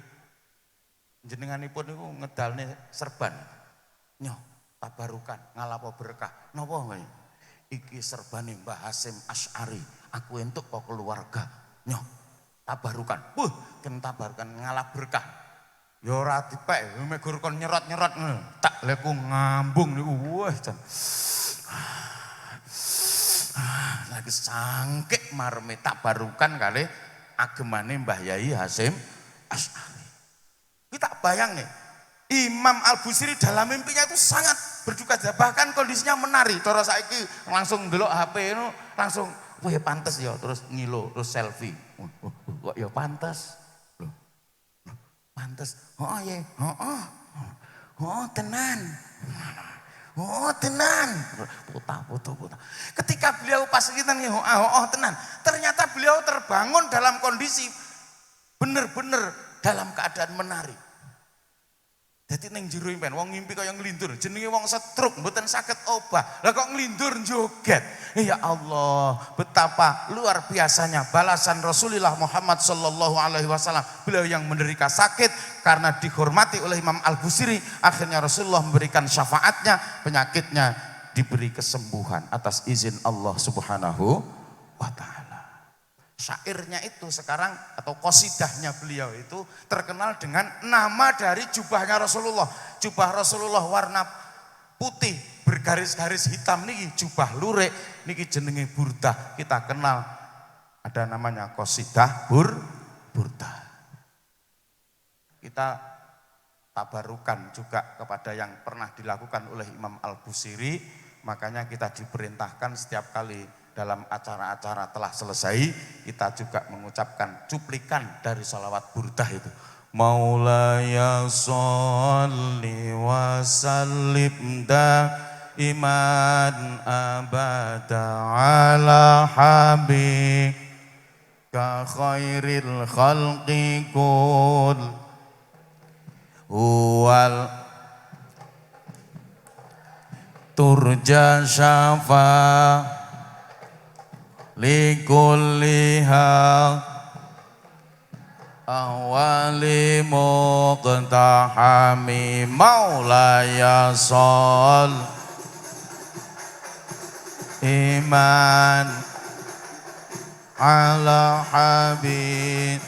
jenenganipun niku ngedalne serban. Nyoh, tabarukan ngalapo berkah. Napa wae? Iki serbane Mbah Hasyim Asy'ari. Aku entuk kok keluarga. Nyoh, tabarukan. Ken tabarukan ngalap berkah. Ya ora dipek, megur kon nyerot-nyerot tak leku ngambung niku. Wah, jan. Lagi sangkik marme tabarukan kali agemane Mbah Yai Hasyim Asy'ari. Kita bayang nih, Imam Al-Busiri dalam mimpinya itu sangat berduka cita, bahkan kondisinya menari. Cara saiki langsung ndelok HP itu langsung, wah ya pantes ya, terus ngilo, terus selfie. Kok ya pantes? Loh, pantes. Oh ya, oh tenan. Oh tenan. Puta. Ketika beliau pas kita nih, tenan. Ternyata beliau terbangun dalam kondisi bener-bener dalam keadaan menari. Jadi neng jero impen, wong ngimpi kaya nglindur, jenenge wong stroke, mboten saged obah. Lah kok nglindur joget. Ya Allah, betapa luar biasanya balasan Rasulullah Muhammad sallallahu alaihi wasallam. Beliau yang menderita sakit karena dihormati oleh Imam Al-Busiri, akhirnya Rasulullah memberikan syafaatnya, penyakitnya diberi kesembuhan atas izin Allah Subhanahu wa taala. Syairnya itu sekarang atau qasidahnya beliau itu terkenal dengan nama dari jubahnya Rasulullah. Jubah Rasulullah warna putih bergaris-garis hitam niki jubah lurik niki jenenge burdah. Kita kenal ada namanya qasidah burdah. Kita tabarukan juga kepada yang pernah dilakukan oleh Imam Al-Busiri, makanya kita diperintahkan setiap kali dalam acara-acara telah selesai, kita juga mengucapkan cuplikan dari salawat burdah itu. Maulaya sholli wa sallim iman abada ala habibika khairil khalqi kul huwal turja syafa' likulliha awali muqtahami maulaya sol iman ala habib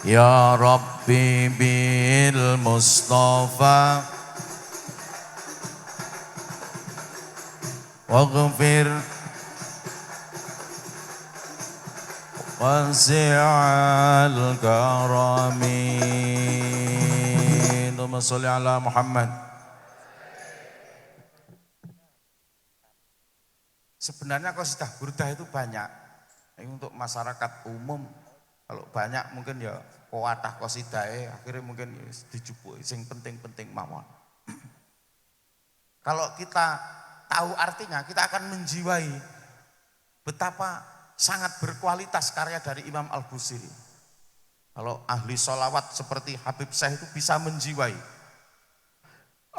ya Rabbi bil Mustafa waghfir wasi'al karami. Allahumma sholli ala Muhammad. Sebenarnya qasidah burdah itu banyak. Ini untuk masyarakat umum. Kalau banyak mungkin ya kuatah qasidahe akhirnya mungkin dijupuki sing penting-penting mawon. Kalau kita tahu artinya, kita akan menjiwai betapa sangat berkualitas karya dari Imam Al-Busiri. Kalau ahli sholawat seperti Habib Syekh itu bisa menjiwai.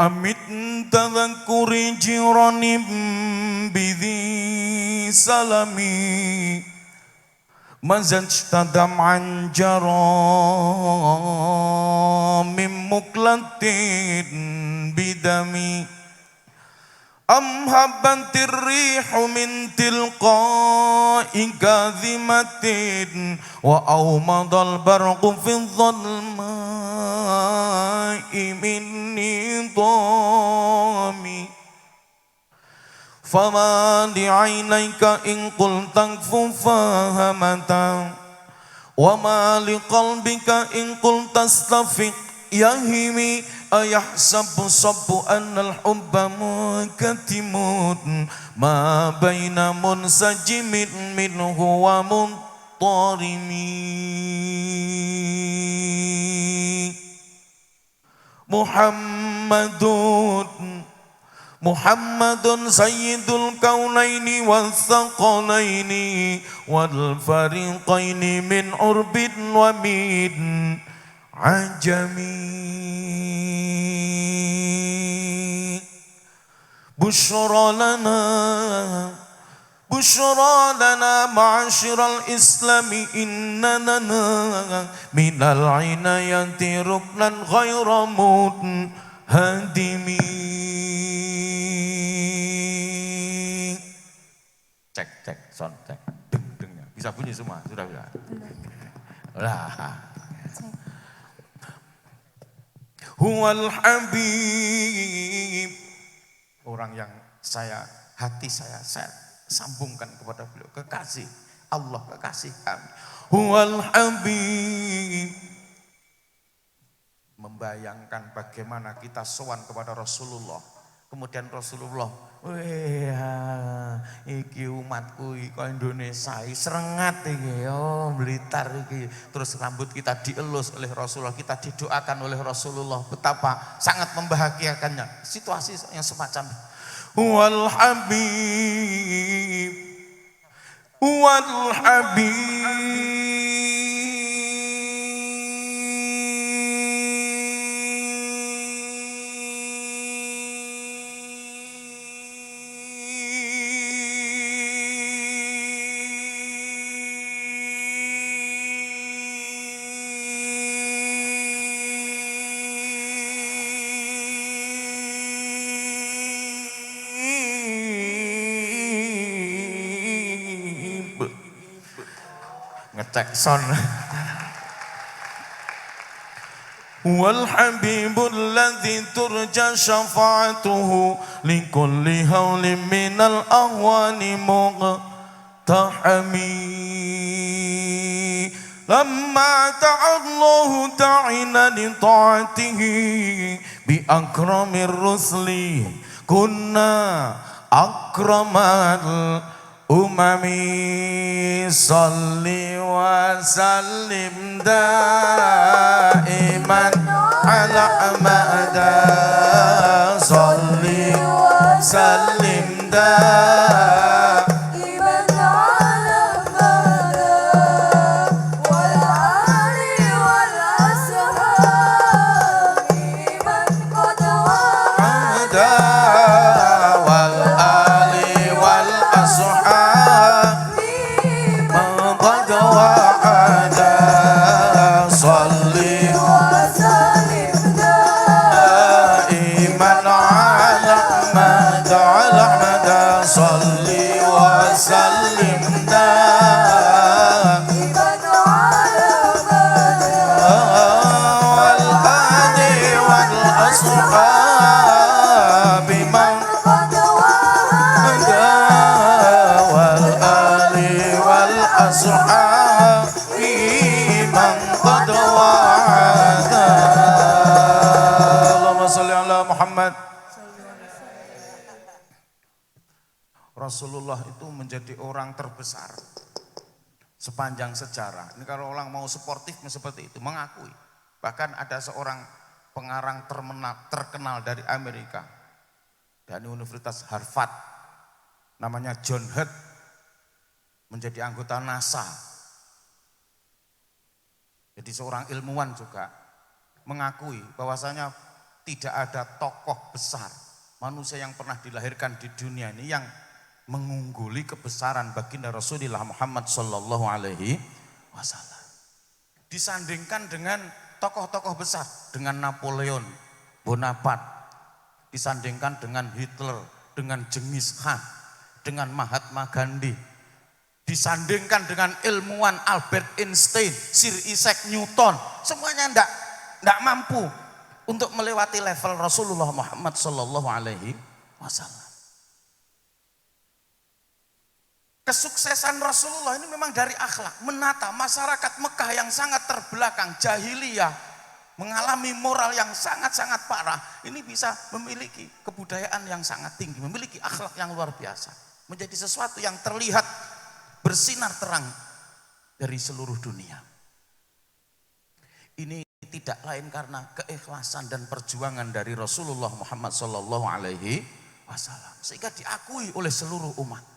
Amit tadhakuri jiranim bidhi salami mazajtadam anjaramim muklatin bidami am habbantir rihu min tilqa'i kadhimatin wa awmadal barqu fi dhalma'i من نظام فما لعينيك إن قلت فهمة وما لقلبك إن قلت استفق يهمي أيحسب الصب أن الحب منكتم ما بين منسجم منه ومضطرم محمد سيد الكونين والثقلين والفريقين من عرب ومن عجم بشرى لنا معاشر الإسلام إننا من العناية ركنا غير منهدم. Cek, sound cek, deng ya. Bisa bunyi semua, sudah bisa. Lah. Huwal Habib, orang yang hati saya sambungkan kepada beliau, kekasih Allah, kekasih kami. Huwal Habib, membayangkan bagaimana kita sowan kepada Rasulullah. Kemudian Rasulullah, iki umatku iki Indonesia, serengat iki, Blitar iki. Terus rambut kita dielus oleh Rasulullah, kita didoakan oleh Rasulullah. Betapa sangat membahagiakannya situasi yang semacam ini. Wal Habib, wal Habib. Ngecek sound. Wal habibul ladzi turja syafa'atuhu likulli hawlin minal ahwani muqtahami lamma ta'allahu ta'ina li ta'atihi bi akramir rusli kunna akramal umami salli wa sallim daiman ala amada salli wa sallim daiman ala amada wal ali wal ashabi man qad wa'ada wal ali wal ashabi Rasulullah itu menjadi orang terbesar sepanjang sejarah. Ini kalau orang mau sportif seperti itu, mengakui. Bahkan ada seorang pengarang terkenal dari Amerika, dari Universitas Harvard, namanya John Hurt, menjadi anggota NASA. Jadi seorang ilmuwan juga mengakui bahwasanya tidak ada tokoh besar manusia yang pernah dilahirkan di dunia ini yang mengungguli kebesaran baginda Rasulullah Muhammad sallallahu alaihi wasallam. Disandingkan dengan tokoh-tokoh besar, dengan Napoleon Bonaparte, disandingkan dengan Hitler, dengan Genghis Khan, dengan Mahatma Gandhi, disandingkan dengan ilmuwan Albert Einstein, Sir Isaac Newton, semuanya enggak mampu untuk melewati level Rasulullah Muhammad sallallahu alaihi wasallam. Kesuksesan Rasulullah ini memang dari akhlak, menata masyarakat Mekah yang sangat terbelakang, jahiliyah, mengalami moral yang sangat-sangat parah, ini bisa memiliki kebudayaan yang sangat tinggi, memiliki akhlak yang luar biasa, menjadi sesuatu yang terlihat bersinar terang dari seluruh dunia. Ini tidak lain karena keikhlasan dan perjuangan dari Rasulullah Muhammad sallallahu alaihi wasallam, sehingga diakui oleh seluruh umat.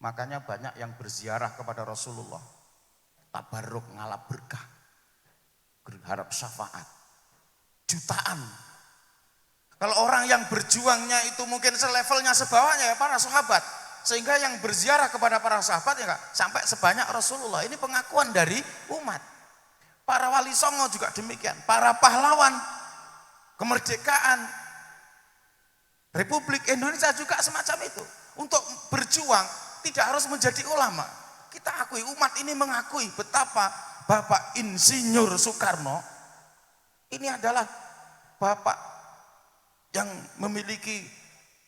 Makanya banyak yang berziarah kepada Rasulullah, tabarruk, ngalap berkah, berharap syafaat, jutaan. Kalau orang yang berjuangnya itu mungkin selevelnya sebawahnya ya para sahabat, sehingga yang berziarah kepada para sahabat ya sampai sebanyak Rasulullah. Ini pengakuan dari umat. Para wali songo juga demikian, para pahlawan kemerdekaan Republik Indonesia juga semacam itu. Untuk berjuang tidak harus menjadi ulama. Kita akui, umat ini mengakui betapa Bapak Insinyur Soekarno ini adalah bapak yang memiliki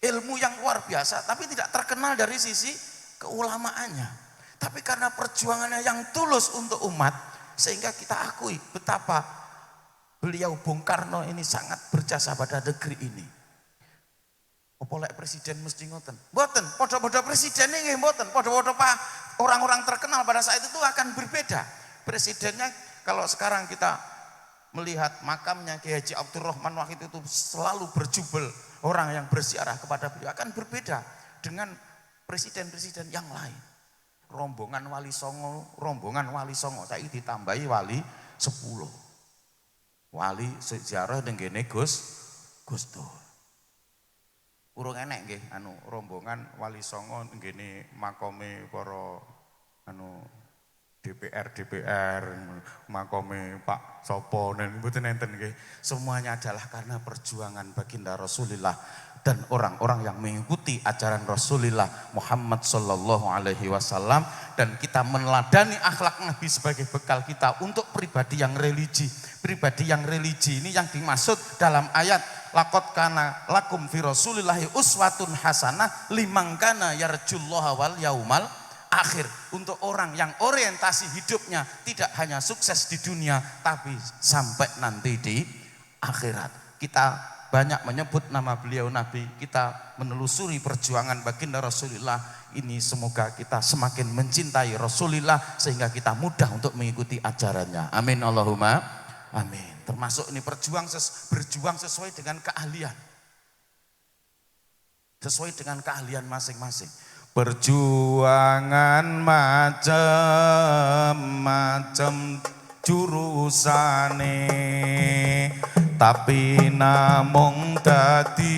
ilmu yang luar biasa, tapi tidak terkenal dari sisi keulamaannya. Tapi karena perjuangannya yang tulus untuk umat, sehingga kita akui betapa beliau Bung Karno ini sangat berjasa pada negeri ini. Apa lek presiden mesti ngoten? Mboten, padha-padha presiden nggih mboten, padha-padha Pak orang-orang terkenal pada saat itu akan berbeda. Presidennya kalau sekarang kita melihat makamnya Kiai Haji Abdurrahman Wahid itu selalu berjubel, orang yang berziarah kepada beliau akan berbeda dengan presiden-presiden yang lain. Rombongan wali songo saya ditambahi wali 10. Wali ziarah ning kene Gus Dur. Urung enek nggih rombongan wali songo nggene makome para DPR makome Pak Sopo dan mboten enten nggih. Semuanya adalah karena perjuangan baginda Rasulullah dan orang-orang yang mengikuti ajaran Rasulullah Muhammad sallallahu alaihi wasallam, dan kita meneladani akhlak Nabi sebagai bekal kita untuk pribadi yang religi. Pribadi yang religi ini yang dimaksud dalam ayat laqad kana lakum fi rasulillahi uswatun hasanah liman kana yarjullaha wal yaumal akhir. Untuk orang yang orientasi hidupnya tidak hanya sukses di dunia tapi sampai nanti di akhirat. Kita banyak menyebut nama beliau Nabi, kita menelusuri perjuangan baginda Rasulullah ini, semoga kita semakin mencintai Rasulullah sehingga kita mudah untuk mengikuti ajarannya. Amin Allahumma amin. Termasuk ini berjuang sesuai dengan keahlian. Sesuai dengan keahlian masing-masing. Perjuangan macam-macam jurusane, tapi namung dadi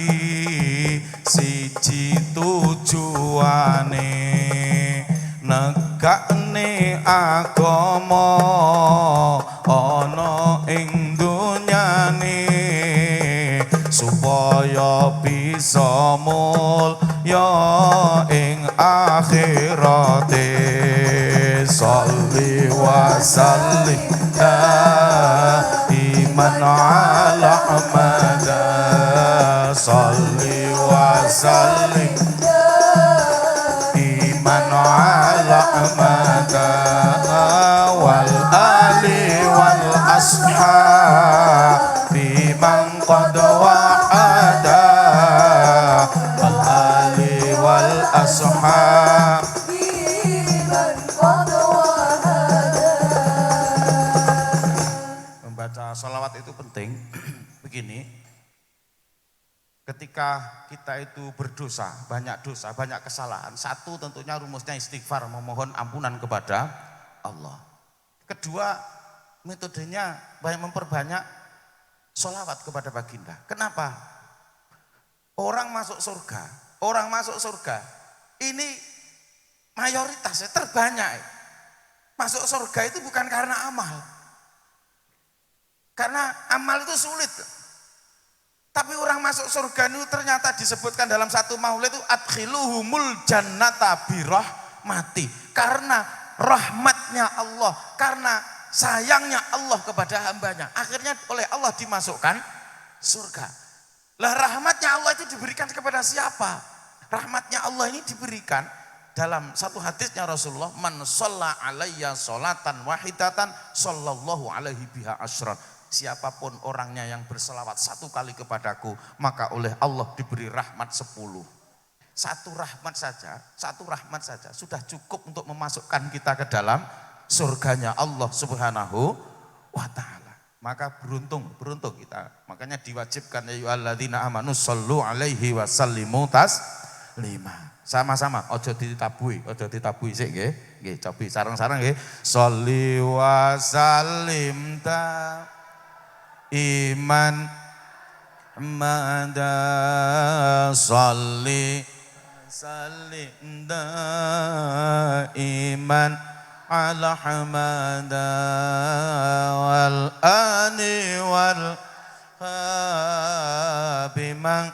siji tujuane, negakne agama ana ing dunyane, supaya bisa mulya ing akhirate. Sholli wa sallim daiman ala Ahmad. Sholli wa sallim daiman ala Ahmad wal ali wal ashab biman qad wa'ada wal ali wal ashab. Membaca sholawat itu penting. Begini, ketika kita itu berdosa, banyak kesalahan, satu tentunya rumusnya istighfar, memohon ampunan kepada Allah. Kedua, metodenya memperbanyak sholawat kepada baginda. Kenapa? Orang masuk surga ini mayoritasnya terbanyak masuk surga itu bukan karena amal. Karena amal itu sulit. Tapi orang masuk surga itu ternyata disebutkan dalam satu maulid itu adkhiluhumul jannata birahmati. Karena rahmatnya Allah, karena sayangnya Allah kepada hambanya. Akhirnya oleh Allah dimasukkan surga. Lah rahmatnya Allah itu diberikan kepada siapa? Rahmatnya Allah ini diberikan dalam satu hadisnya Rasulullah, man shalla alayya sholatan wahidatan sallallahu alaihi biha asyran. Siapapun orangnya yang berselawat satu kali kepadaku, maka oleh Allah diberi rahmat 10. Satu rahmat saja sudah cukup untuk memasukkan kita ke dalam surganya Allah Subhanahu wa taala. Maka beruntung kita. Makanya diwajibkan ya ayyuhalladzina amanu shollu alaihi wa sallimu taslima. Sama-sama ojo ditabui sik nggih. Nggih, cobi sareng-sareng nggih. Sholli wa sallim ta iman mada sholli sallim daiman ala hamada wal ani wal habimang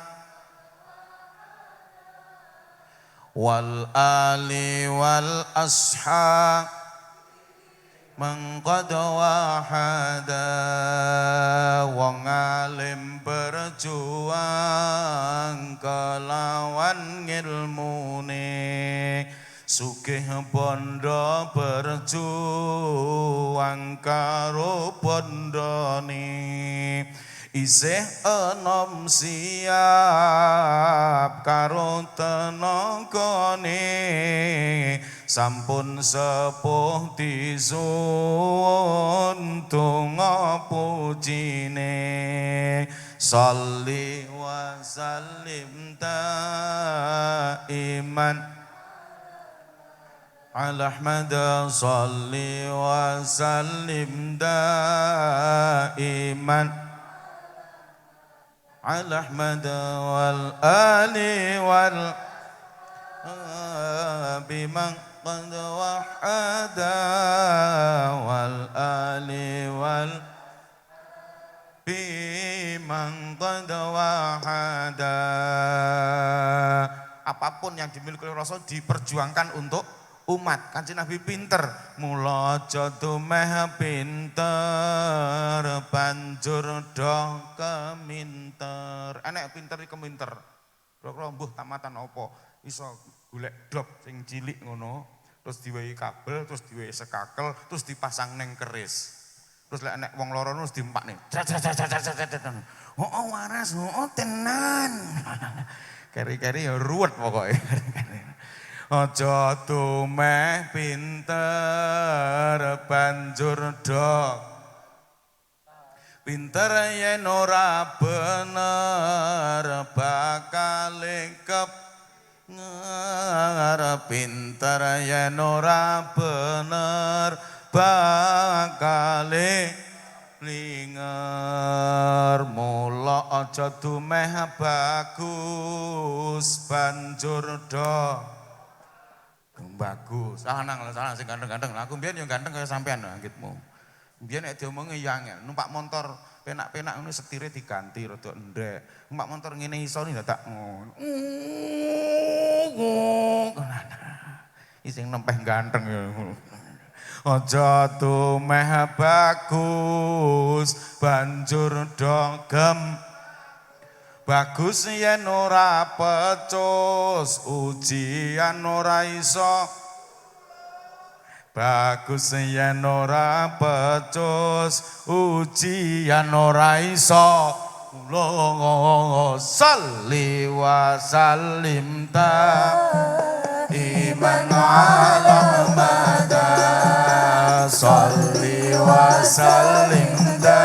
wal ali wal ashab mengqad wahada wong alim berjuang kelawan ngilmune sugih bondo berjuang karo bondone isih enom siap karo tenagane sampun sepuh disuwun donga pujine sholli wa sallim daiman ala Ahmad sholli wa sallim daiman ala Ahmad wal ali wal biman qad wahada wal ali wal biman qad wahada. Apapun yang dimiliki oleh Rasul diperjuangkan untuk umat. Kanjeng Nabi pinter, mula aja dumeh pinter banjur do keminter. Enek pinter iki keminter. Kira-kira mbuh tamatan apa? Iso golek dop sing cilik ngono, terus diwehi kabel, terus diwehi sekakel, terus dipasang neng keris. Terus lek enek wong loro terus diempakne. Oh waras, oh tenan. Keri-keri ya ruwet pokoke. Aja dumeh pinter banjur do pinter yen ora bener bakal pinter yen ora bener bakal linger mula aja dumeh bagus banjur do bagus. Lanang sing ganteng-ganteng. Aku mbiyen yo ganteng kaya sampean anggitmu. Mbiyen nek diomongi yo angel. Numpak motor penak-penak ngono setire diganti rada endek. Numpak motor ngene iso ni tak ngono. Sing nempeh ganteng yo. Aja tumeh bagus banjur dogem. Bagus yen ora pecus ujian ora iso. Bagus yen ora pecus ujian ora iso. Lo salli wa sallim ta iman ala Muhammad salli wa sallim ta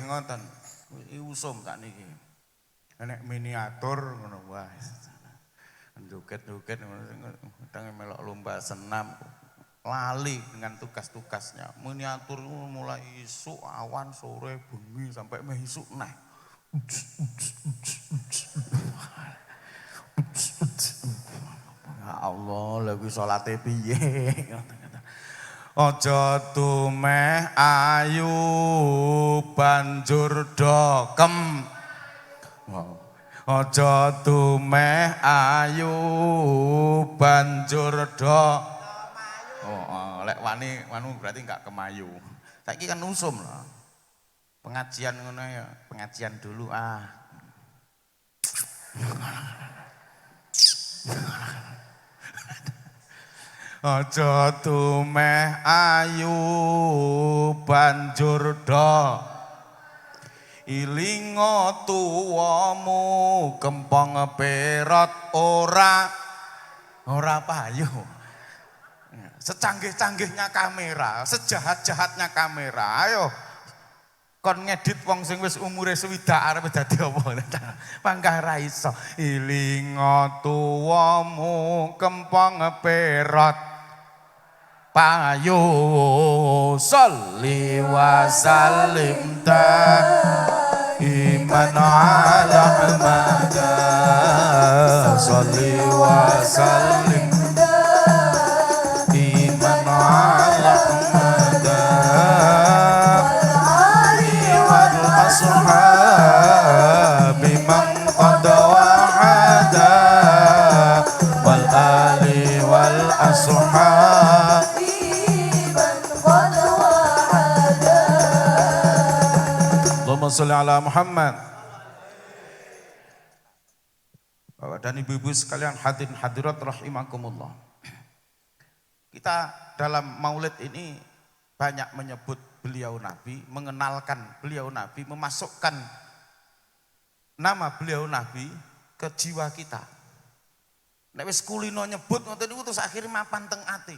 ngoten. Iki usum tak niki. Nek miniatur ngono wae. Joget-joget ngono melok lomba senam. Lali dengan tugas-tugasnya. Miniatur mulai isuk, awan, sore, bengi sampai meh isuk neh. Ya Allah, lagu salate piye? Aja tumeh ayu banjur dokem. Aja tumeh ayu banjur do. Oh, lek wani berarti enggak kemayu. Saiki kan usum lah. Pengajian ngono ya, pengajian dulu ah. Aja tumeh ayu banjur do. Ilinga tuwamu kempong perot ora payu. Secanggih-canggihnya kamera, sejahat-jahatnya kamera, ayo kon ngedit wong sing wis umure swidak arep dadi apa? Panggah ra iso. Ilinga tuwamu kempong perot payu sholli wa sallim iman ala Muhammad sholli wa sallim iman ala Muhammad wal ashabi man qad wa'ada wal ali wal ashabi Allahumma sholli ala Muhammad. Bapak dan ibu-ibu sekalian hadirin hadirat rahimakumullah. Kita dalam maulid ini banyak menyebut beliau Nabi, mengenalkan beliau Nabi, memasukkan nama beliau Nabi ke jiwa kita. Nek wis kulino nyebut ngoten niku terus akhire mapan teng ati.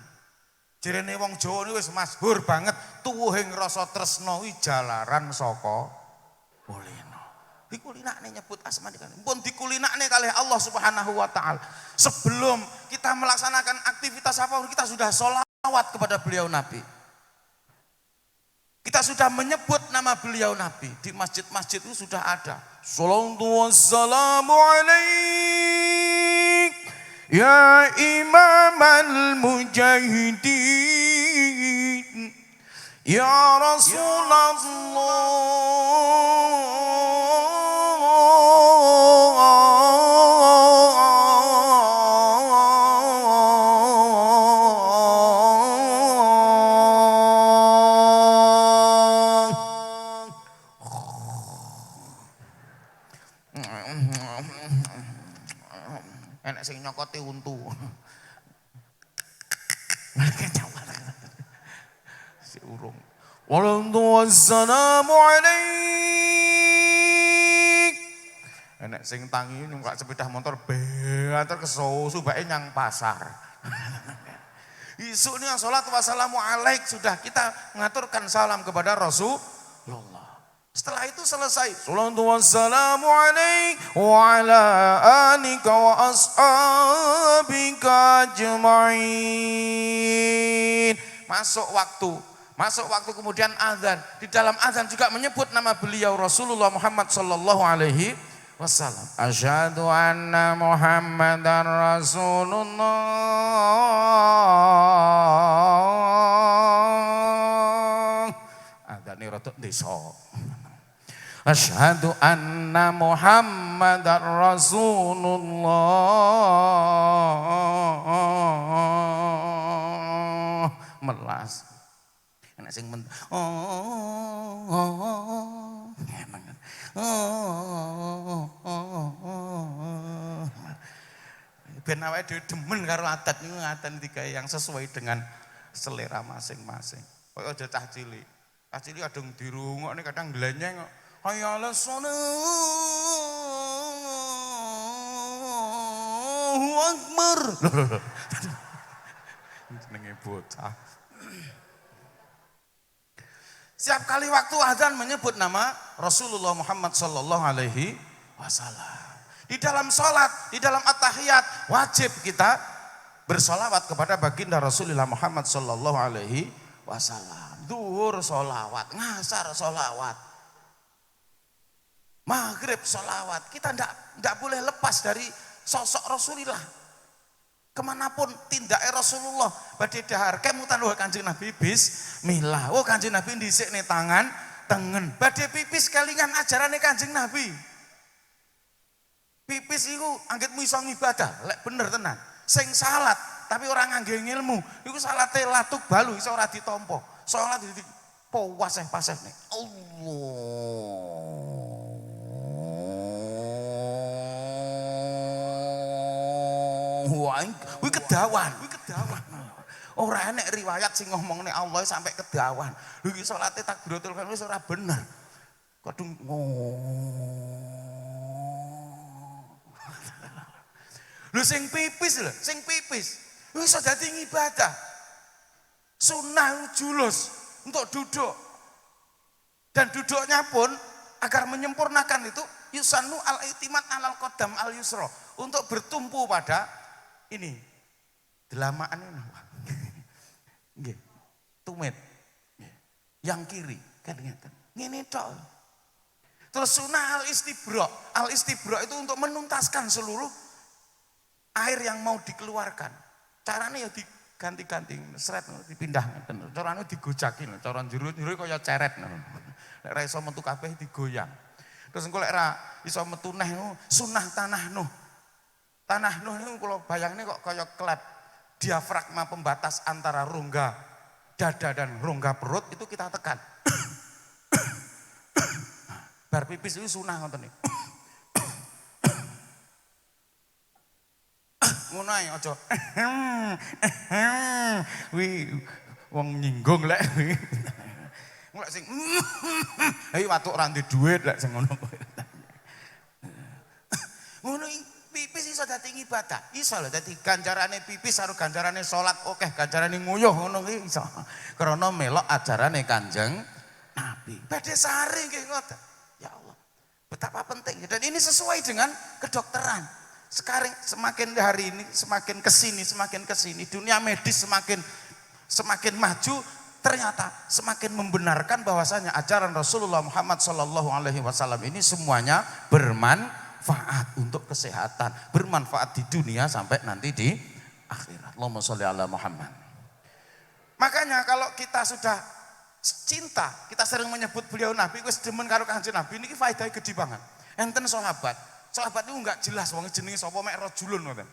Jerene wong Jawa niku wis masyhur banget tuwuhing rasa tresna wi jalaran saka kulino. Dikulinakne nyebut asmane kan. Pun dikulinakne kalih Allah Subhanahu wa taala. Sebelum kita melaksanakan aktivitas apapun kita sudah sholawat kepada beliau Nabi. Kita sudah menyebut nama beliau Nabi di masjid-masjid itu sudah ada. Shallallahu wassalamu alaik ya imam al-mujahidin ya Rasulullah enak sing nyokoti untu. Si urung. Wassalamu alaik. Enak sing tangi numpak sepeda motor banter kesusu bae nyang pasar. Isuk ini salat wassalamu alaik sudah kita mengaturkan salam kepada Rasulullah. Setelah itu selesai. Salatu wassalamu alaik wa ala alika wa ashabika ajma'in. Masuk waktu kemudian azan. Di dalam azan juga menyebut nama beliau Rasulullah Muhammad sallallahu alaihi wasallam. Asyhadu anna Muhammadar Rasulullah. Azan ini rada desa. Asyhadu anna Muhammadar Rasulullah. Melas. Enak sing ben awake dhewe demen karo adat niku ngaten digawe yang sesuai dengan selera masing-masing. Kaya aja cah cilik. Cah cilik kadang dirungokne kadang glenyeng kok. Hayya 'alas shalah. Allahu Akbar. Jenenge bocah. Setiap kali waktu azan menyebut nama Rasulullah Muhammad sallallahu alaihi wasallam. Di dalam salat, di dalam at-tahiyat wajib kita bersolawat kepada baginda Rasulullah Muhammad sallallahu alaihi wasallam. Zuhur solawat, ngasar solawat. maghrib, sholawat. Kita ndak boleh lepas dari sosok Rasulullah. Kemanapun tindak Rasulullah. Badhe dahar kemutan wah Kanjeng Nabi bismillah. Oh Kanjeng Nabi dhisik nih tangan tengen. Badhe pipis kelingan ajarane Kanjeng Nabi. Pipis iku anggitmu iso ngibadah, lek bener tenan. Sing salat tapi orang ngangge ilmu, iku salate latuk balu iso ora ditampa. Salat di paseh nih. Allah. Kuwi kedawan. Ora enek riwayat sing ngomongne Allah sampai kedawan. Lho iki salate takbiratul ihram wis ora bener. Kadung Lho sing pipis lho, sing pipis. Iso dadi ibadah. Sunnah julus untuk duduk. Dan duduknya pun agar menyempurnakan itu yusannu al-i'timad alal qadam al-yusra. Untuk bertumpu pada ini. Delamaan ini apa? Nggih. Tumit. Yang kiri kan ngeten. Ngene tok. Terus sunnah al-istibra. Al-istibra itu untuk menuntaskan seluruh air yang mau dikeluarkan. Caranya ya diganti-ganti, seret dipindah, caranya digojakin, cara njero-njero kaya ceret. Lek ra iso metu kabeh digoyang. Terus engko lek ra iso metu neh sunah tanah Nuh. Tanah Nuh niku kula bayangne kok kaya klep. Diafragma pembatas antara rongga dada dan rongga perut itu kita tekan. Bar pipis itu sunah ngoten niku. Ngono ae aja. Wi wong nyinggung lek. Lek sing ayo watuk ora ndek dhuwit lek sing ngono. Ngono pipis iso dadi ibadah. Iso lho dadi ganjarane pipis karo ganjarane salat akeh, ganjarane nguyuh ngono ki iso. Krana melok ajarane Kanjeng Nabi. Badhe sare nggih ngoten. Ya Allah. Betapa penting dan ini sesuai dengan kedokteran. Sekarang semakin hari ini semakin kesini dunia medis semakin maju, ternyata semakin membenarkan bahwasanya ajaran Rasulullah Muhammad SAW ini semuanya bermanfaat untuk kesehatan, bermanfaat di dunia sampai nanti di akhirat. Allahumma sholli ala Muhammad. Makanya kalau kita sudah cinta, kita sering menyebut beliau Nabi, wis demen karo Kanjeng Nabi niki faedahe gede banget. Enten sahabat itu enggak jelas wong jenenge sapa mek rajulun ngoten.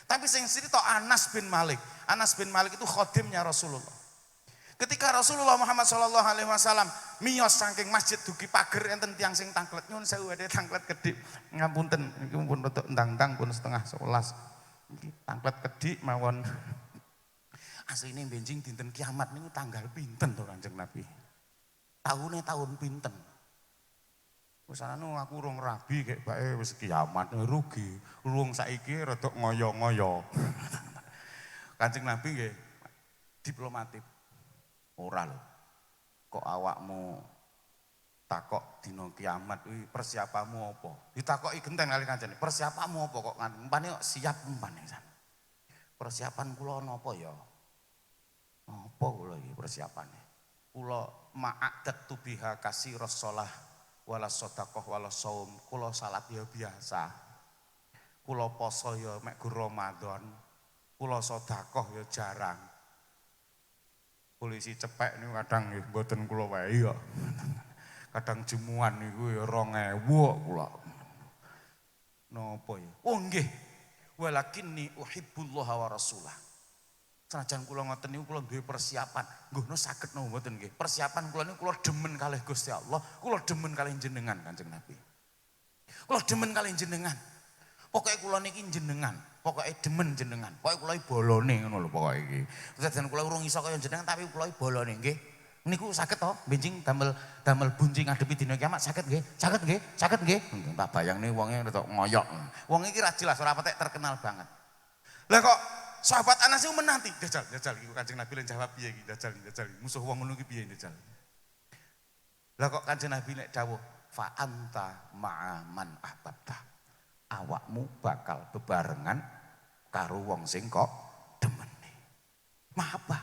Tapi sing cerita Anas bin Malik. Anas bin Malik itu khodimnya Rasulullah. Ketika Rasulullah Muhammad SAW miyos saking masjid dugi pager enten tiyang sing tangklet nyun sewu ade tangklet kedhik. Ngapunten iki pun rada endang-endang pun setengah 11. Iki tangklet kedhik mawon. Asline benjing dinten kiamat niku tanggal pinten to Kanjeng Nabi? Tahune tahun pinten? Wis anu aku urung rabi kek bae wis kiamat rugi. Wong saiki rada ngoyo-ngoyo. Kanjeng Nabi nggih diplomatik. Ora lho. Kok awakmu takok dina kiamat kuwi persiapanmu apa? Ditakoki genten kali Kanjeng. Persiapanmu apa kok umpane kok siap umpane. Persiapan kula napa ya? Apa kula iki persiapane? Kula ma'adat biha kasirus shalah wala sedekah wala saum, kula salat ya biasa. Kula poso ya mek gur Ramadan. Kula sedekah ya jarang. Polisi cepek niku kadang nggih mboten kula wae ya. Kadang jemuan niku ya 2000 kula. Napa ya? Oh nggih. Walakinni uhibbullaha wa rasulah. Senajan kula ngoten niku kula duwe persiapan. Nggih saged napa mboten nggih. Persiapan kula niku kula demen kalih Gusti Allah, kula demen kalih jenengan Kanjeng Nabi. Kula demen kalih jenengan. Pokoke kula niki jenengan, pokoke demen jenengan. Pokoke kula bolone ngono lho pokoke iki. Senajan kula urung iso kaya jenengan tapi kula bolone nggih. Niku saged to benjing damel bunci ngadepi dina kiamat saged nggih? Saged nggih? Saged nggih? Tak bayangne wonge rada ngoyok. Wong iki ra jelas ora patek terkenal banget. Lah kok sahabat Anas itu menanti, jajal iki Kanjeng Nabi lan jawab piye iki, jajal. Musuh wong ngono iki piye jajal. Lah kok Kanjeng Nabi nek dawuh fa anta ma'a man ahbabta. Awakmu bakal bebarengan karo wong sing kok demene. Mahabbah.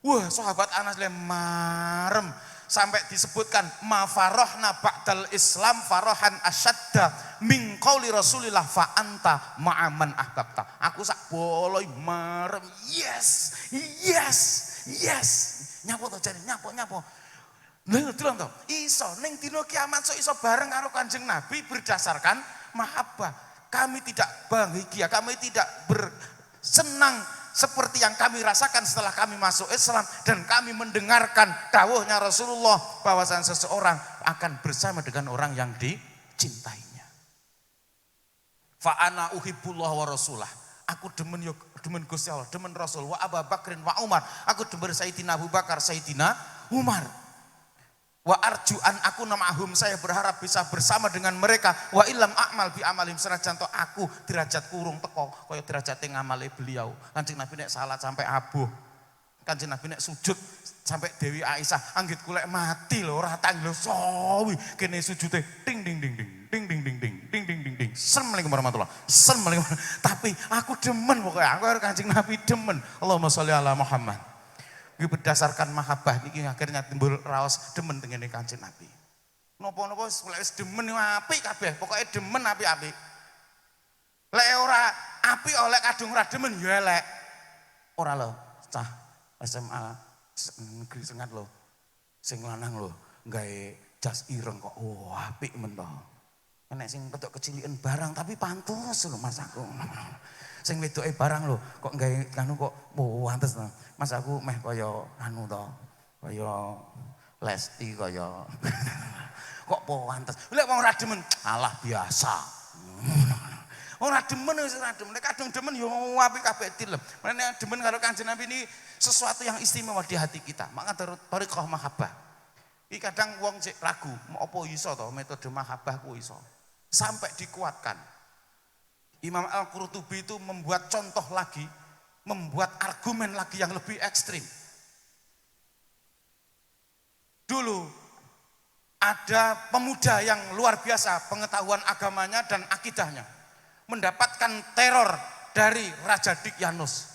Wah, sahabat Anas le marem sampai disebutkan ma farahna ba'dal Islam farahan asyadda min qauli Rasulillah fa anta ma'aman ahbabta. Aku sak boloi marem yes. Nyapo to jane nyapo. Lha delok to iso ning dina kiamat iso bareng karo Kanjeng Nabi berdasarkan mahabbah. Kami tidak bahagia, kami tidak bersenang seperti yang kami rasakan setelah kami masuk Islam dan kami mendengarkan dawuhnya Rasulullah bahwasanya seseorang akan bersama dengan orang yang dicintainya. Fa ana uhibbullah wa rasulah. Aku demen Gusti Allah, demen Rasul wa Abu Bakrin wa Umar. Aku demen Sayyidina Abu Bakar, Sayyidina Umar. Wa arjuan aku namahum, saya berharap bisa bersama dengan mereka. Wa ilam a'mal bi amalim, senajan to aku derajat kurung teko kaya derajate ngamale beliau. Kanjeng Nabi nek salat sampai abuh. Kanjeng Nabi nek sujud sampai Dewi Aisyah anggit kulek mati lho ora tang lho sawi kene sujude ding ding ding ding ding ding ding ding ding ding ding ding. Assalamualaikum warahmatullahi. Assalamualaikum. Tapi aku demen pokoknya aku karo Kanjeng Nabi demen. Allahumma sholli ala Muhammad. Ini berdasarkan mahabbah ini akhirnya timbul raos demen dengan Kanjeng Nabi. Nopo-nopo wis demen apik kabeh, pokoke demen apik-apik. Lek ora apik oleh kadung ora demen ya elek. Ora lho, cah SMA negeri sengat lho. Sing lanang lho, gawe jas ireng kok apik men to. Nek sing ketok kecilikan barang tapi pantes lho Mas aku. Sing wedoke barang lho, kok gawe anu kok pantes to. Mas aku meh kaya anu to, kaya Lesti kaya kok pantes. Lek wong ora demen, alah biasa. Ora demen wis ora demen, nek kadung demen yo apik kabeh dilem. Nek demen karo Kanjeng Nabi ini sesuatu yang istimewa di hati kita. Maka thariqah mahabbah. Iki kadang wong cek ragu, apa iso to metode mahabbah ku iso. Sampai dikuatkan. Imam Al-Qurtubi itu membuat contoh lagi, membuat argumen lagi yang lebih ekstrim. Dulu ada pemuda yang luar biasa pengetahuan agamanya dan akidahnya, mendapatkan teror dari Raja Dikyanus.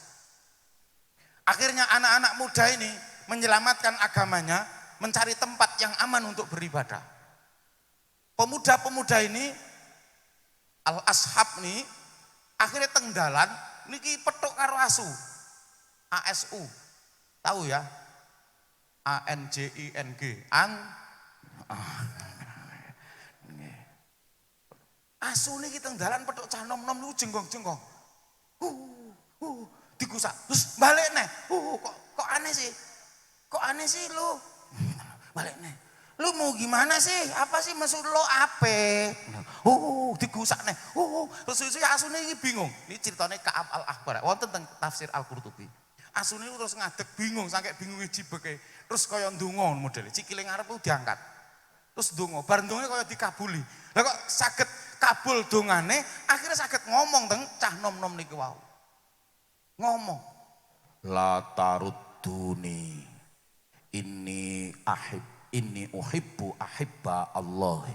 Akhirnya anak-anak muda ini menyelamatkan agamanya, mencari tempat yang aman untuk beribadah. Pemuda-pemuda ini, Al-Ashab nih, akhirnya tengdalan, niki petuk karo asu, ASU, tahu ya, ANJING, asu niki tengdalan petuk cah nom-nom niku jenggong-jenggong, digusak, terus balik nih, kok aneh sih lu, balik nih. Lu mau gimana sih? Apa sih maksud lo ape? Digusak nih. Terus asune iki bingung. Ini ceritanya Ka'ab al-Ahbar. Wonten teng tafsir Al-Qurtubi. Asune terus ngadeg bingung, saking bingunge jibeke. Terus kaya ndonga modele. Sikile ngarep ku diangkat. Terus ndonga, bar ndonga kaya dikabuli. Lah kok saged kabul dongane, akhirnya saged ngomong teng cah nom-nom niku wau. Ngomong. La tarudduni. Inni uhibbu ahibba Allah.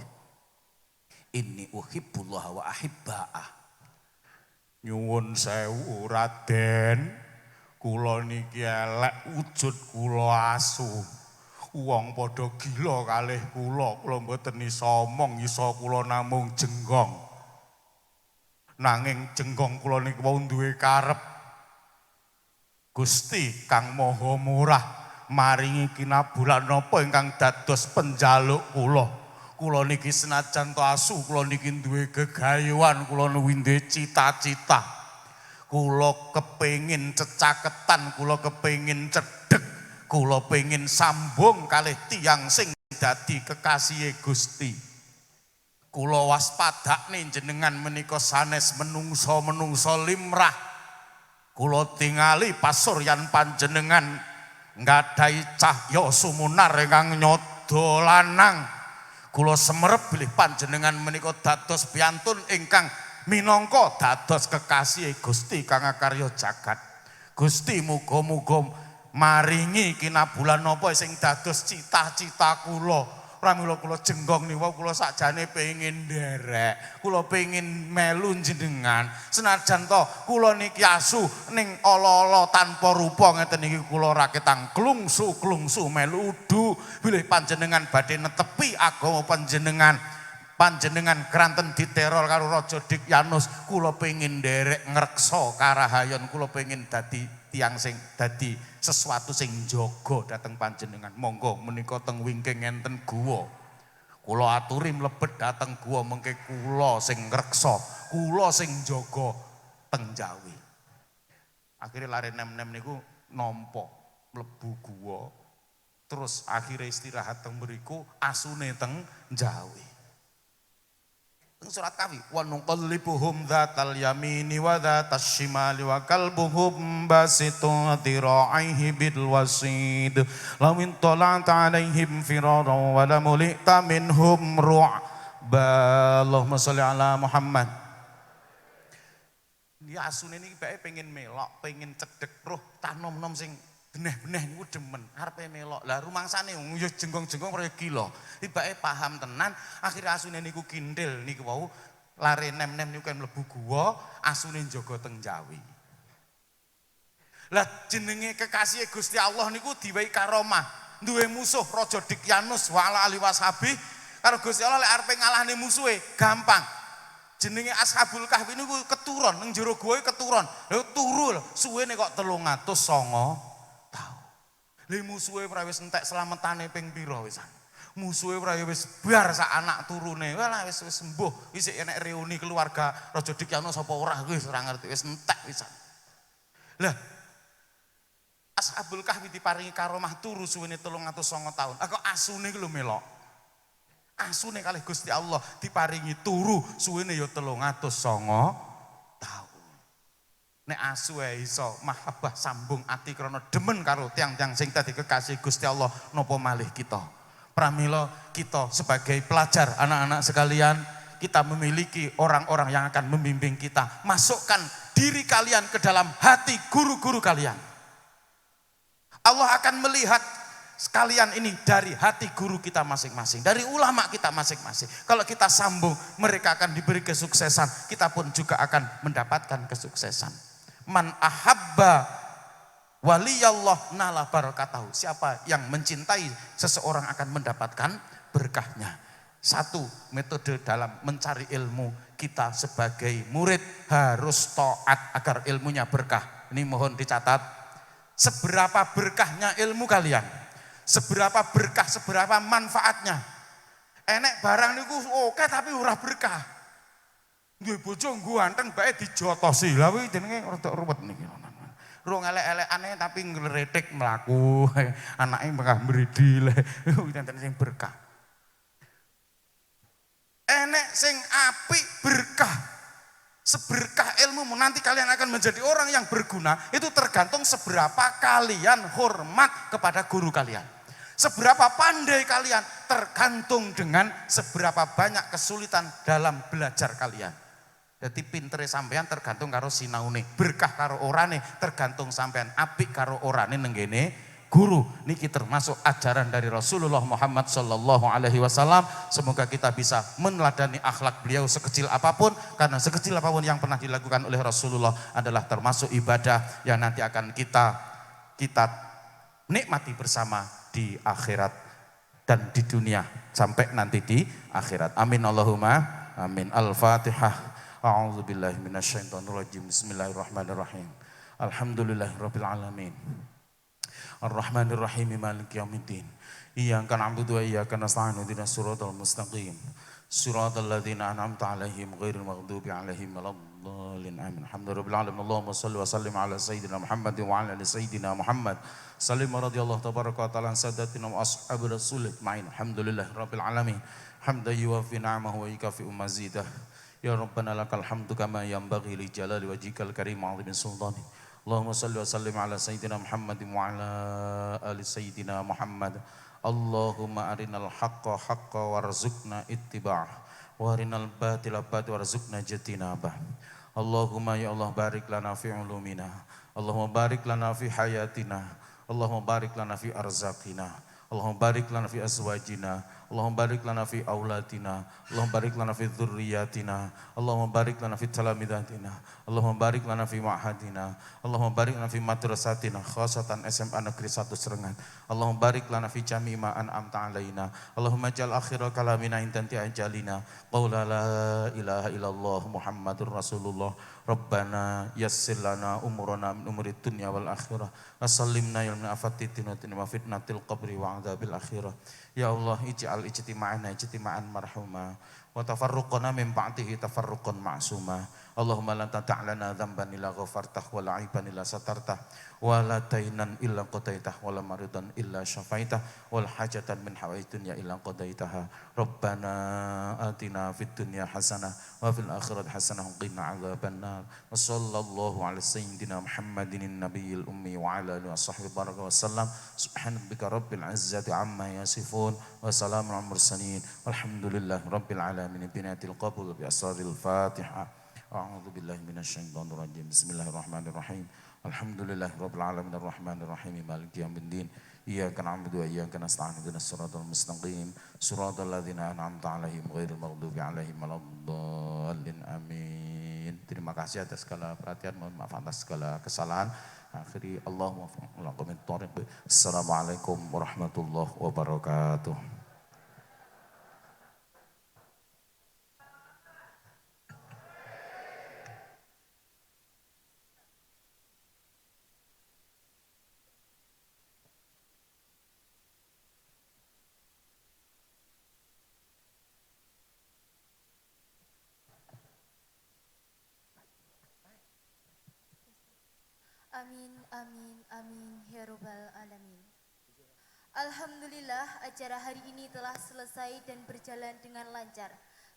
Inni uhibbullah wa ahibba'ah. Nyuwun sewu Raden, kula niki elek wujud kula asu. Wong padha gila kalih kula mboten iso omong, iso kula namung jenggong. Nanging jenggong kula niki wau duwe karep. Gusti Kang Maha Murah maringi kinabulan napa ingkang dados penjaluk kula. Kula niki senajan to asu, kula niki duwe gegayuhan, kula duwe cita-cita. Kula kepengin cecaketan, kula kepengin cedhek, kula pengin sambung kalih tiyang sing dadi kekasihe Gusti. Kula waspadakne jenengan menika sanes menungso-menungso limrah. Kula tingali pasuryan panjenengan nggadahi cahya sumunar ingkang nyodo lanang. Kula semerep bilih panjenengan menika dados piantun ingkang minangka dados kekasih Gusti kang karya jagat. Gusti muga-muga maringi kinabulan napa sing dados cita-cita kula. Pramila kula jenggong niku kula sakjane pengin nderek, kula pengin melu jenengan. Senajan to kula niki asu ning ala-ala tanpa rupa ngeten niki kula raketang klungsu melu udu bilih panjenengan badhe netepi agama panjenengan kranten diteror karo Raja Dikyanus, kula pengin nderek ngreksa karahayon, kula pengin dadi tiang sing dadi sesuatu sing jaga dateng panjenengan. Monggo menika teng wingking enten guwa. Kula aturi mlebet dateng guwa mengke kula sing ngreksa, kula sing jaga teng Jawi. Akhire lare nem-nem niku nampa mlebu guwa. Terus akhirnya istirahat teng mriku, asune teng Jawi. Surat Kahfi, wa nuqallibuhum dzatal yamini wa dzatas shimali wa kalbuhum basitun dhira'ihi bil wasid law intala'ta 'alaihim firaran wa lamulita minhum ru'ba. Allahumma sholli ala Muhammad. Ya asune niki bae pengen melok, pengen cedhek roh tanom-nom sing beneh-beneh niku demen, arepe melok. Lah rumangsane yo jenggong-jenggong kaya gila. Tibake paham tenan, akhire asune niku kindil niku wau lare nem-nem niku kan mlebu guwa, asune njaga teng Jawi. Lah jenenge kekasih Gusti Allah niku diwehi karomah, duwe musuh Raja Dikyanus wa ala alihi washabi, karo Gusti Allah lek arepe ngalahne musuhe gampang. Jenenge Ashabul Kahfi niku keturun ning jero guwa keturun. Lha turu lho, suwene kok 309 Lha musuhe ora wis entek slametane ping pira wisan. Musuhe ora wis bar sak anak turune. Walah wis sembuh. Isik enek reuni keluarga Raja Dikyanus apa ora wis ora ngerti, wis entek wisan. Lah Ashabul Kahfi diparingi karomah turu suwene 309 tahun. Kok asune ku lho melok. Asune kalih Gusti Allah diparingi turu suwene ya 309 tahun. Nek asu iso mahabbah sambung ati krana demen karo tiang-tiang sing dadi kekasih Gusti Allah, napa malih kita. Pramila kita sebagai pelajar, anak-anak sekalian, kita memiliki orang-orang yang akan membimbing kita. Masukkan diri kalian ke dalam hati guru-guru kalian. Allah akan melihat sekalian ini dari hati guru kita masing-masing, dari ulama kita masing-masing. Kalau kita sambung, mereka akan diberi kesuksesan, kita pun juga akan mendapatkan kesuksesan. Man ahabba waliyallah nala barakatahu. Siapa yang mencintai seseorang akan mendapatkan berkahnya. Satu metode dalam mencari ilmu, kita sebagai murid harus taat agar ilmunya berkah. Ini mohon dicatat. Seberapa berkahnya ilmu kalian, seberapa berkah, seberapa manfaatnya. Enek barang niku oke tapi ora berkah. Duwe bojo ganteng bae dijotosi. Lah kuwi jenenge rada ruwet niki. Rung elek-elekane tapi ngleretik mlaku. Anake mengah mridi le. Enten sing berkah. Enek sing apik berkah. Seberkah ilmu nanti kalian akan menjadi orang yang berguna. Itu tergantung seberapa kalian hormat kepada guru kalian. Seberapa pandai kalian tergantung dengan seberapa banyak kesulitan dalam belajar kalian. Jadi pintere sampean tergantung karo sinaune, berkah karo orane tergantung sampean, apik karo orane nenggene guru. Niki termasuk ajaran dari Rasulullah Muhammad sallallahu alaihi wasallam. Semoga kita bisa meneladani akhlak beliau sekecil apapun, karena sekecil apapun yang pernah dilakukan oleh Rasulullah adalah termasuk ibadah yang nanti akan kita nikmati bersama di akhirat dan di dunia sampai nanti di akhirat. Amin Allahumma amin. Al-Fatihah. A'udzu billahi minasyaitonir rajim. Bismillahirrahmanirrahim. Alhamdulillahirabbil alamin. Arrahmanir rahim maliki yaumiddin. Iyyaka na'budu wa iyyaka nasta'in. Ihdinas siratal mustaqim. Siratal ladzina an'amta 'alaihim ghairil maghdubi 'alaihim waladdallin. Amin. Alhamdulillahirabbil alamin. Allahumma shalli wa sallim ala sayyidina Muhammad wa ala ali sayyidina Muhammad. Salim radhiyallahu tabaraka wa ta'ala sadatina wa ashabi rasul ajmain. Alhamdulillahirabbil alamin. Hamdan yuwafi ni'amahu wa yukafi mazidah. Ya Rabbana lakal hamdu kama yanbaghi li jalali wajhikal karim 'azimi sultani. Allahumma salli wa sallim ala sayyidina Muhammad wa ala ali sayyidina Muhammad. Allahumma arinal haqqa haqqa warzuqna ittiba'ah wa arinal batila batila warzuqna jatinabah. Allahumma ya Allah barik lana fi ulumina. Allahumma barik lana fi hayatina. Allahumma barik lana fi arzaqina. Allahumma barik lana fi azwajina. Allahumma barik lana fi auladina, Allahumma barik lana fi dzurriyyatina, Allahumma barik lana fi talamidatina, Allahumma barik lana fi ma'hadina, Allahumma barik lana fi madrasatina, khasatan SMA Negeri 1 Serengat. Allahumma barik lana fi jami'i ma an'amta alaina. Allahumma ja'al akhira kalamina intanti ajalina. Qawla la ilaha illallah Muhammadur Rasulullah. Rabbana yassir lana umurana min umuri dunya wal akhirah. Wasallimna yawmin afatitin wa fitnatil qabri wa adzabil akhirah. Ya Allah, ij'al ijtima'ana ijtima'an marhuma wa tafarruqana min ba'dihi tafarruqan ma'suma. Allahumma la tata'lana dzamban illa ghafartah wa la 'aiban illa satartah wa la dainan illa qadaitah wa la maridan illa syafaitah wal hajatan min hawaij dunya illa qadaitaha. Rabbana atina fid dunya hasanah wa fil akhirati hasanah wa qina 'adzabannar. Wa sallallahu ala sayyidina Muhammadin nabiyil ummi wa ala alihi washabbihi baraka wasallam. Subhanaka rabbil izzati amma yasifun wa salamun al mursalin walhamdulillahi rabbil alamin. Binatil qabul bi asraril Fatihah. A'udzu billahi minasyaitonir rajim. Bismillahirrahmanirrahim. Alhamdulillahi rabbil alamin arrahmanir rahim maliki yaumiddin. Iyyaka na'budu wa iyyaka nasta'in ihdinas siratal mustaqim siratal ladzina an'amta 'alaihim ghairil maghdubi alaihim waladdallin. Amin. Terima kasih atas segala perhatian, mohon maaf atas segala kesalahan. Akhiri Allahumma fa'alakum at-tariq. Assalamualaikum warahmatullahi wabarakatuh. Amin, amin, amin, ya Rabbal Alamin. Alhamdulillah, acara hari ini telah selesai dan berjalan dengan lancar.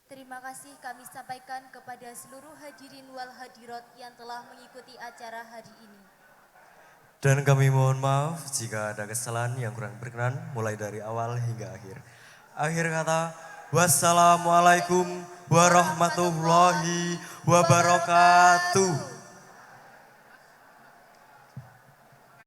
Terima kasih kami sampaikan kepada seluruh hadirin wal hadirat yang telah mengikuti acara hari ini. Dan kami mohon maaf jika ada kesalahan yang kurang berkenan mulai dari awal hingga akhir. Akhir kata, wassalamualaikum warahmatullahi wabarakatuh.